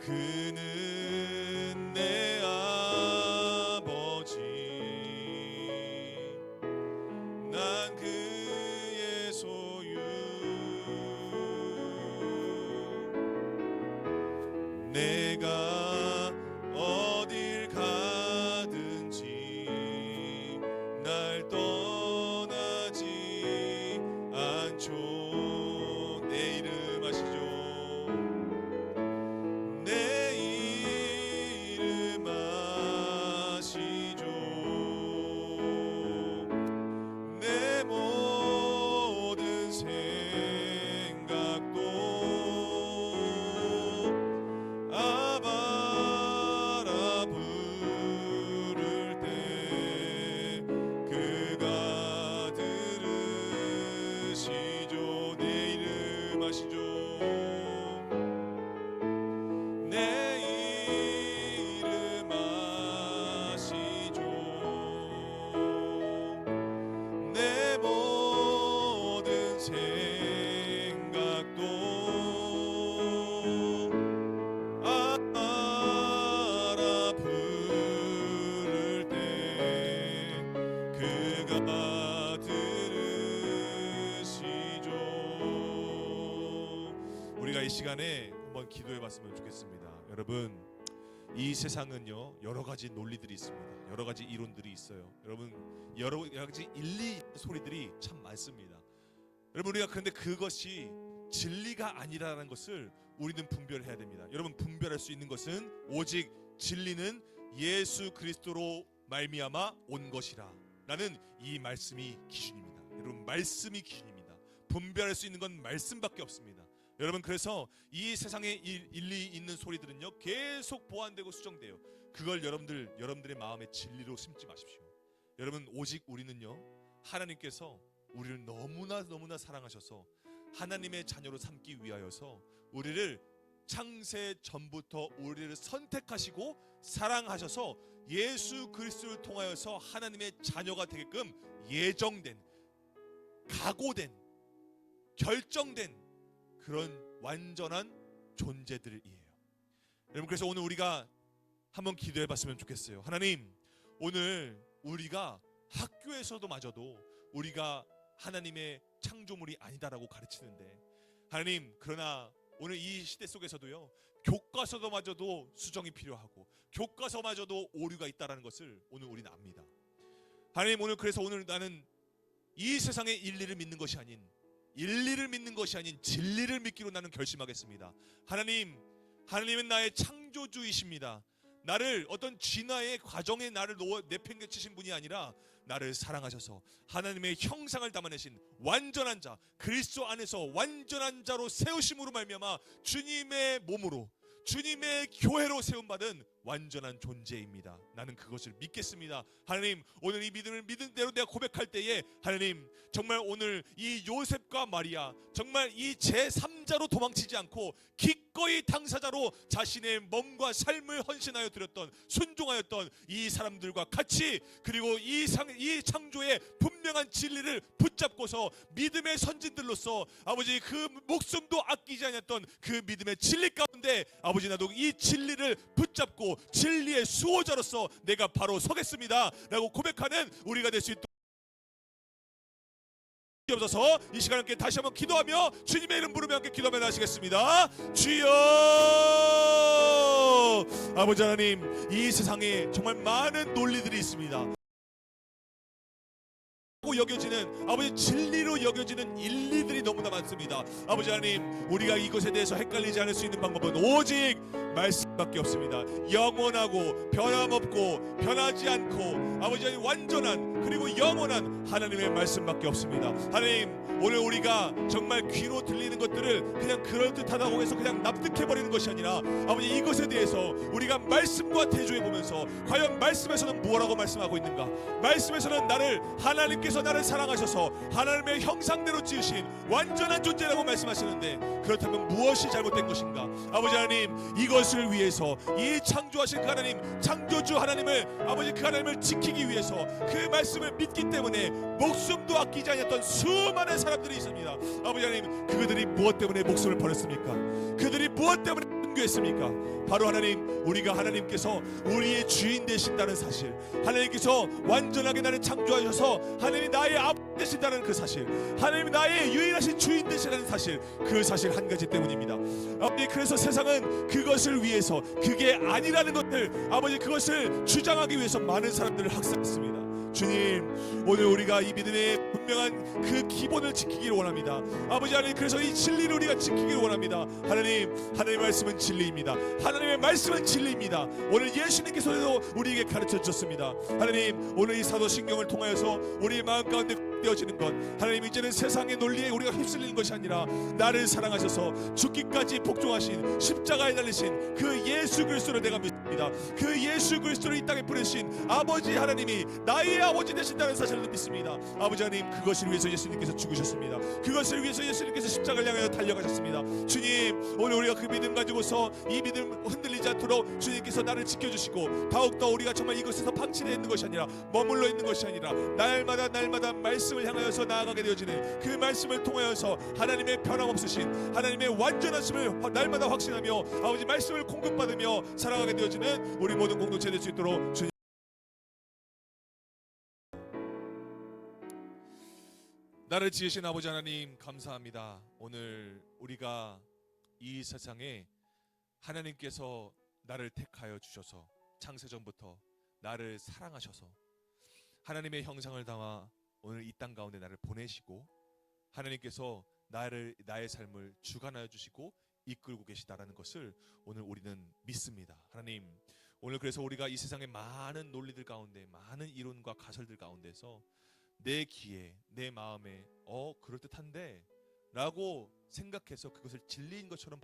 그는 내 아버지 난 그의 소유 내가 어딜 가든지 날 떠나지 않죠. 내 이름 아시죠? 내 이름 아시죠? 내 모든 생각도 아바라 부를 때 그가 들으시죠. 내 이름 아시죠? 내 이름 아시죠? 내 모든 생각도 알아 부를 때 그가 들으시죠. 우리가 이 시간에 한번 기도해 봤으면 좋겠습니다. 여러분, 이 세상은요 여러 가지 논리들이 있습니다. 여러 가지 이론들이 있어요. 여러분, 여러 가지 일리 있는 소리들이 참 많습니다. 여러분, 우리가 그런데 그것이 진리가 아니라는 것을 우리는 분별해야 됩니다. 여러분, 분별할 수 있는 것은 오직 진리는 예수 그리스도로 말미암아 온 것이라 라는 이 말씀이 기준입니다. 여러분, 말씀이 기준입니다. 분별할 수 있는 건 말씀밖에 없습니다. 여러분, 그래서 이 세상에 일리 있는 소리들은요 계속 보완되고 수정돼요. 그걸 여러분들의 마음에 진리로 심지 마십시오. 여러분, 오직 우리는요 하나님께서 우리를 너무나 사랑하셔서 하나님의 자녀로 삼기 위하여서 우리를 창세 전부터 우리를 선택하시고 사랑하셔서 예수 그리스도를 통하여서 하나님의 자녀가 되게끔 예정된, 각오된, 결정된 그런 완전한 존재들이에요. 여러분, 그래서 오늘 우리가 한번 기도해 봤으면 좋겠어요. 하나님, 오늘 우리가 학교에서도 마저도 우리가 하나님의 창조물이 아니다라고 가르치는데, 하나님, 그러나 오늘 이 시대 속에서도요 교과서도마저도 수정이 필요하고 교과서마저도 오류가 있다라는 것을 오늘 우리는 압니다. 하나님, 오늘 그래서 오늘 나는 이 세상의 일리를 믿는 것이 아닌 진리를 믿기로 나는 결심하겠습니다. 하나님은 나의 창조주이십니다. 나를 어떤 진화의 과정에 나를 내팽개치신 분이 아니라 나를 사랑하셔서 하나님의 형상을 담아내신 완전한 자, 그리스도 안에서 완전한 자로 세우심으로 말미암아 주님의 몸으로, 주님의 교회로 세움받은 완전한 존재입니다. 나는 그것을 믿겠습니다. 하나님, 오늘 이 믿음을 믿은 대로 내가 고백할 때에 하나님, 정말 오늘 이 요셉과 마리아, 정말 이 제3자로 도망치지 않고 기꺼이 당사자로 자신의 몸과 삶을 헌신하여 드렸던, 순종하였던 이 사람들과 같이, 그리고 이 창조의 분명한 진리를 붙잡고서 믿음의 선진들로서 아버지 그 목숨도 아끼지 않았던 그 믿음의 진리 가운데 아버지, 나도 이 진리를 붙잡고 진리의 수호자로서 내가 바로 서겠습니다 라고 고백하는 우리가 될 수 있도록 주옵소서. 이 시간 함께 다시 한번 기도하며 주님의 이름 부르며 함께 기도하며 나시겠습니다. 주여, 아버지 하나님, 이 세상에 정말 많은 논리들이 있습니다. 여겨지는 아버지 진리로 여겨지는 일리들이 너무나 많습니다. 아버지 하나님, 우리가 이것에 대해서 헷갈리지 않을 수 있는 방법은 오직 말씀밖에 없습니다. 영원하고 변함없고 변하지 않고 아버지 하나님 완전한 그리고 영원한 하나님의 말씀밖에 없습니다. 하나님, 오늘 우리가 정말 귀로 들리는 것들을 그냥 그럴듯하다고 해서 그냥 납득해버리는 것이 아니라 아버지, 이것에 대해서 우리가 말씀과 대조해보면서 과연 말씀에서는 무엇라고 말씀하고 있는가, 말씀에서는 하나님께서 나를 사랑하셔서 하나님의 형상대로 지으신 완전한 존재라고 말씀하시는데, 그렇다면 무엇이 잘못된 것인가? 아버지 하나님, 이것을 위해서 이 창조하신 그 하나님, 창조주 하나님을 아버지 그 하나님을 지키기 위해서 그 말씀을 믿기 때문에 목숨도 아끼지 않았던 수많은 사람들이 있습니다. 아버지 하나님, 그들이 무엇 때문에 목숨을 버렸습니까? 그들이 무엇 때문에 순교했습니까? 바로 하나님, 우리가 하나님께서 우리의 주인 되신다는 사실, 하나님께서 완전하게 나를 창조하셔서 하나님이 나의 아버지 되신다는 그 사실, 하나님이 나의 유일하신 주인 되시다는 사실, 그 사실 한 가지 때문입니다. 아버지, 그래서 세상은 그것을 위해서, 그게 아니라는 것을, 아버지, 그것을 주장하기 위해서 많은 사람들을 학살했습니다. 주님, 오늘 우리가 이 믿음의 분명한 그 기본을 지키기를 원합니다. 아버지 하나님, 그래서 이 진리를 우리가 지키기를 원합니다. 하나님, 하나님의 말씀은 진리입니다. 하나님의 말씀은 진리입니다. 오늘 예수님께서도 우리에게 가르쳐 주셨습니다. 하나님, 오늘 이 사도신경을 통하여서 우리의 마음 가운데 되어지는 것, 하나님, 이제는 세상의 논리에 우리가 휩쓸리는 것이 아니라 나를 사랑하셔서 죽기까지 복종하신, 십자가에 달리신 그 예수 그리스도를 내가 믿습니다. 그 예수 그리스도를 이 땅에 보내신 아버지 하나님이 나의 아버지 되신다는 사실을 믿습니다. 아버지 하나님, 그것을 위해서 예수님께서 죽으셨습니다. 그것을 위해서 예수님께서 십자가를 향하여 달려가셨습니다. 주님, 오늘 우리가 그 믿음 가지고서 이 믿음 흔들리지 않도록 주님께서 나를 지켜주시고, 더욱더 우리가 정말 이곳에서 방치되어 있는 것이 아니라, 머물러 있는 것이 아니라, 날마다 말씀을 향하여서 나아가게 되어지는 그 말씀을 통하여서 하나님의 변함없으신 하나님의 완전하심을 날마다 확신하며 아버지 말씀을 공급받으며 살아가게 되어지는 우리 모든 공동체 될 수 있도록 주님, 나를 지으신 아버지 하나님, 감사합니다. 오늘 우리가 이 세상에 하나님께서 나를 택하여 주셔서 창세전부터 나를 사랑하셔서 하나님의 형상을 담아 오늘 이 땅 가운데 나를 보내시고, 하나님께서 나의 삶을 주관하여 주시고 이끌고 계시다라는 것을 오늘 우리는 믿습니다. 하나님, 오늘 그래서 우리가 이 세상의 많은 논리들 가운데, 많은 이론과 가설들 가운데서 내 귀에, 내 마음에 그럴듯한데 라고 생각해서 그것을 진리인 것처럼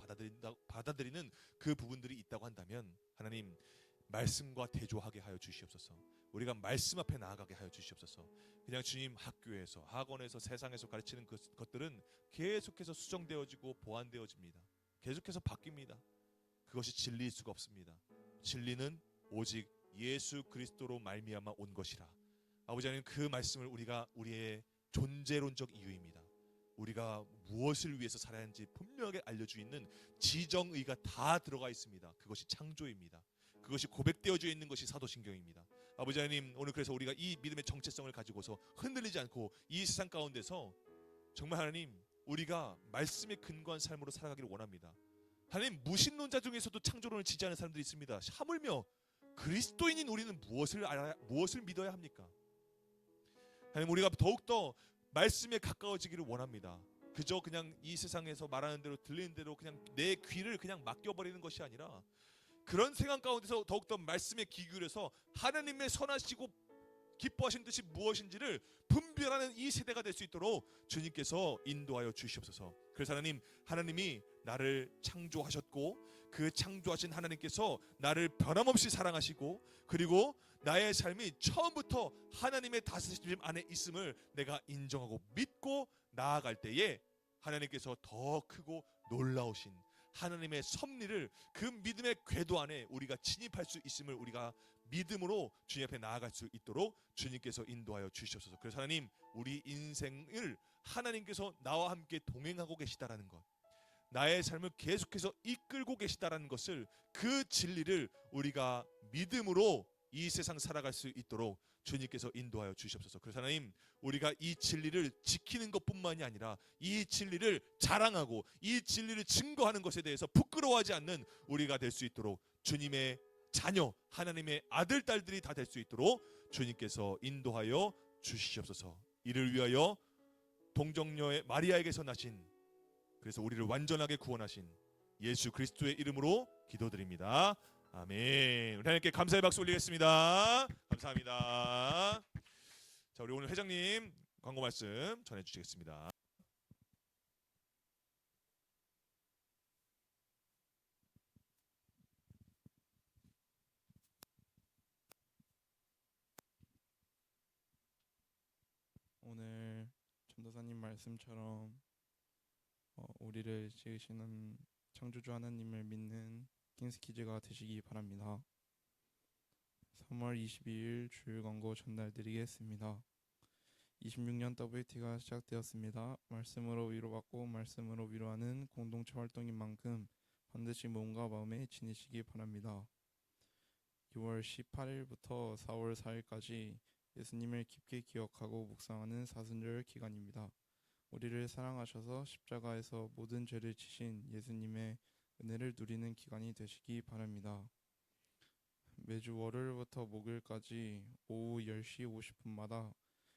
받아들이는 그 부분들이 있다고 한다면, 하나님, 말씀과 대조하게 하여 주시옵소서. 우리가 말씀 앞에 나아가게 하여 주시옵소서. 그냥 주님, 학교에서, 학원에서, 세상에서 가르치는 것들은 계속해서 수정되어지고 보완되어집니다. 계속해서 바뀝니다. 그것이 진리일 수가 없습니다. 진리는 오직 예수 그리스도로 말미암아 온 것이라. 아버지 하나님, 그 말씀을 우리가 우리의 존재론적 이유입니다. 우리가 무엇을 위해서 살아야 하는지 분명하게 알려주 있는 지정의가 다 들어가 있습니다. 그것이 창조입니다. 그것이 고백되어져 있는 것이 사도신경입니다. 아버지 하나님, 오늘 그래서 우리가 이 믿음의 정체성을 가지고서 흔들리지 않고 이 세상 가운데서 정말 하나님, 우리가 말씀에 근거한 삶으로 살아가기를 원합니다. 하나님, 무신론자 중에서도 창조론을 지지하는 사람들이 있습니다. 하물며 그리스도인인 우리는 무엇을 믿어야 합니까? 하나님, 우리가 더욱더 말씀에 가까워지기를 원합니다. 그저 그냥 이 세상에서 말하는 대로 들리는 대로 그냥 내 귀를 그냥 맡겨버리는 것이 아니라, 그런 생각 가운데서 더욱더 말씀에 귀 기울여서 하나님의 선하시고 기뻐하신 뜻이 무엇인지를 분별하는 이 세대가 될 수 있도록 주님께서 인도하여 주시옵소서. 그래서 하나님이 나를 창조하셨고, 그 창조하신 하나님께서 나를 변함없이 사랑하시고, 그리고 나의 삶이 처음부터 하나님의 다스림 안에 있음을 내가 인정하고 믿고 나아갈 때에 하나님께서 더 크고 놀라우신 하나님의 섭리를, 그 믿음의 궤도 안에 우리가 진입할 수 있음을 우리가 믿음으로 주님 앞에 나아갈 수 있도록 주님께서 인도하여 주시옵소서. 그래서 하나님, 우리 인생을 하나님께서 나와 함께 동행하고 계시다라는 것, 나의 삶을 계속해서 이끌고 계시다라는 것을, 그 진리를 우리가 믿음으로 이 세상 살아갈 수 있도록 주님께서 인도하여 주시옵소서. 그래서 하나님, 우리가 이 진리를 지키는 것뿐만이 아니라 이 진리를 자랑하고 이 진리를 증거하는 것에 대해서 부끄러워하지 않는 우리가 될 수 있도록, 주님의 자녀, 하나님의 아들, 딸들이 다 될 수 있도록 주님께서 인도하여 주시옵소서. 이를 위하여 동정녀의 마리아에게서 나신, 그래서 우리를 완전하게 구원하신 예수 그리스도의 이름으로 기도드립니다. 아멘. 우리 하나님께 감사의 박수 올리겠습니다. 감사합니다. 자, 우리 오늘 회장님 광고 말씀 전해주시겠습니다. 오늘 전도사님 말씀처럼 우리를 지으시는 창조주 하나님을 믿는 킹스키즈가 되시기 바랍니다. 3월 22일 주일 광고 전달드리겠습니다. 26년 WT가 시작되었습니다. 말씀으로 위로받고 말씀으로 위로하는 공동체 활동인 만큼 반드시 몸과 마음에 지니시기 바랍니다. 6월 18일부터 4월 4일까지 예수님을 깊게 기억하고 묵상하는 사순절 기간입니다. 우리를 사랑하셔서 십자가에서 모든 죄를 지신 예수님의 은혜를 누리는 기간이 되시기 바랍니다. 매주 월요일부터 목요일까지 오후 10시 50분마다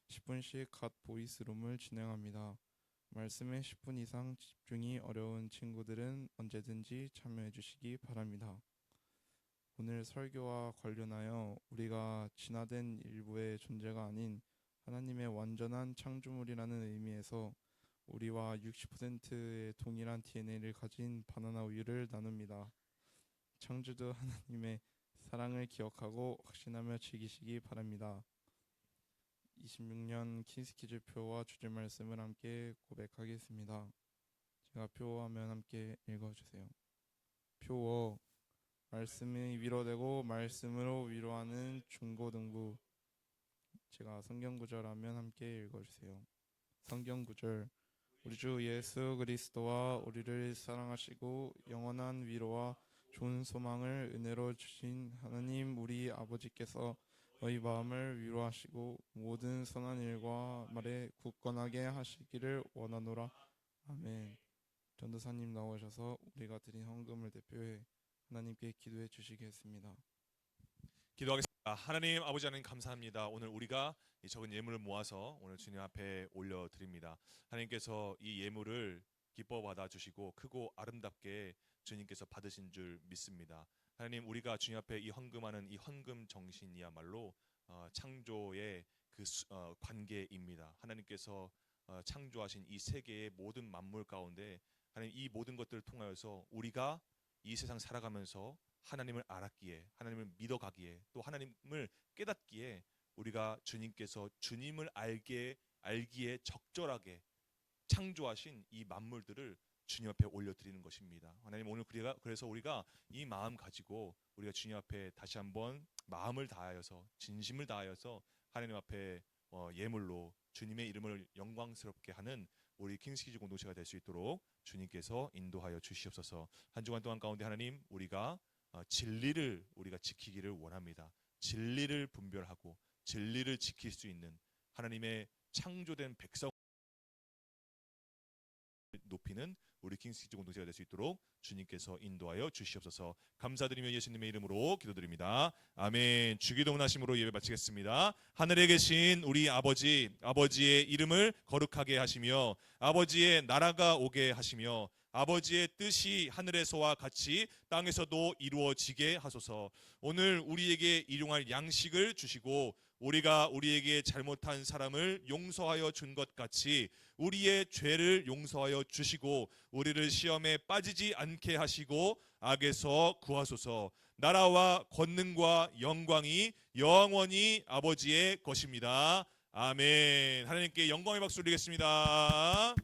10분씩 갓 보이스룸을 진행합니다. 말씀에 10분 이상 집중이 어려운 친구들은 언제든지 참여해 주시기 바랍니다. 오늘 설교와 관련하여 우리가 진화된 일부의 존재가 아닌 하나님의 완전한 창조물이라는 의미에서 우리와 60%의 동일한 DNA를 가진 바나나 우유를 나눕니다. 창조주 하나님의 사랑을 기억하고 확신하며 즐기시기 바랍니다. 26년 킹스키즈 표와 주제 말씀을 함께 고백하겠습니다. 제가 표하면 함께 읽어주세요. 표어 말씀이 위로되고 말씀으로 위로하는 중고등부. 제가 성경구절하면 함께 읽어주세요. 성경구절 우리 주 예수 그리스도와 우리를 사랑하시고 영원한 위로와 좋은 소망을 은혜로 주신 하나님 우리 아버지께서 너희 마음을 위로하시고 모든 선한 일과 말에 굳건하게 하시기를 원하노라. 아멘. 전도사님 나오셔서 우리가 드린 헌금을 대표해 하나님께 기도해 주시겠습니다. 기도하겠습니다. 하나님 아버지 하나님 감사합니다. 오늘 우리가 이 적은 예물을 모아서 오늘 주님 앞에 올려드립니다. 하나님께서 이 예물을 기뻐 받아주시고 크고 아름답게 주님께서 받으신 줄 믿습니다. 하나님 우리가 주님 앞에 이 헌금하는 이 헌금 정신이야말로 창조의 그 관계입니다. 하나님께서 창조하신 이 세계의 모든 만물 가운데 하나님 이 모든 것들을 통하여서 우리가 이 세상 살아가면서 하나님을 알았기에 하나님을 믿어가기에 또 하나님을 깨닫기에 우리가 주님께서 주님을 알기에 적절하게 창조하신 이 만물들을 주님 앞에 올려드리는 것입니다. 하나님 오늘 그래서 우리가 이 마음 가지고 우리가 주님 앞에 다시 한번 마음을 다하여서 진심을 다하여서 하나님 앞에 예물로 주님의 이름을 영광스럽게 하는 우리 킹스키즈 공동체가 될 수 있도록 주님께서 인도하여 주시옵소서. 한 주간 동안 가운데 하나님 우리가 진리를 우리가 지키기를 원합니다. 진리를 분별하고 진리를 지킬 수 있는 하나님의 창조된 백성 높이는 우리 킹스키즈 공동체가 될 수 있도록 주님께서 인도하여 주시옵소서. 감사드리며 예수님의 이름으로 기도드립니다. 아멘. 주기도문 하심으로 예배 마치겠습니다. 하늘에 계신 우리 아버지의 이름을 거룩하게 하시며 아버지의 나라가 오게 하시며 아버지의 뜻이 하늘에서와 같이 땅에서도 이루어지게 하소서. 오늘 우리에게 일용할 양식을 주시고 우리가 우리에게 잘못한 사람을 용서하여 준 것 같이 우리의 죄를 용서하여 주시고 우리를 시험에 빠지지 않게 하시고 악에서 구하소서. 나라와 권능과 영광이 영원히 아버지의 것입니다. 아멘. 하나님께 영광의 박수 드리겠습니다.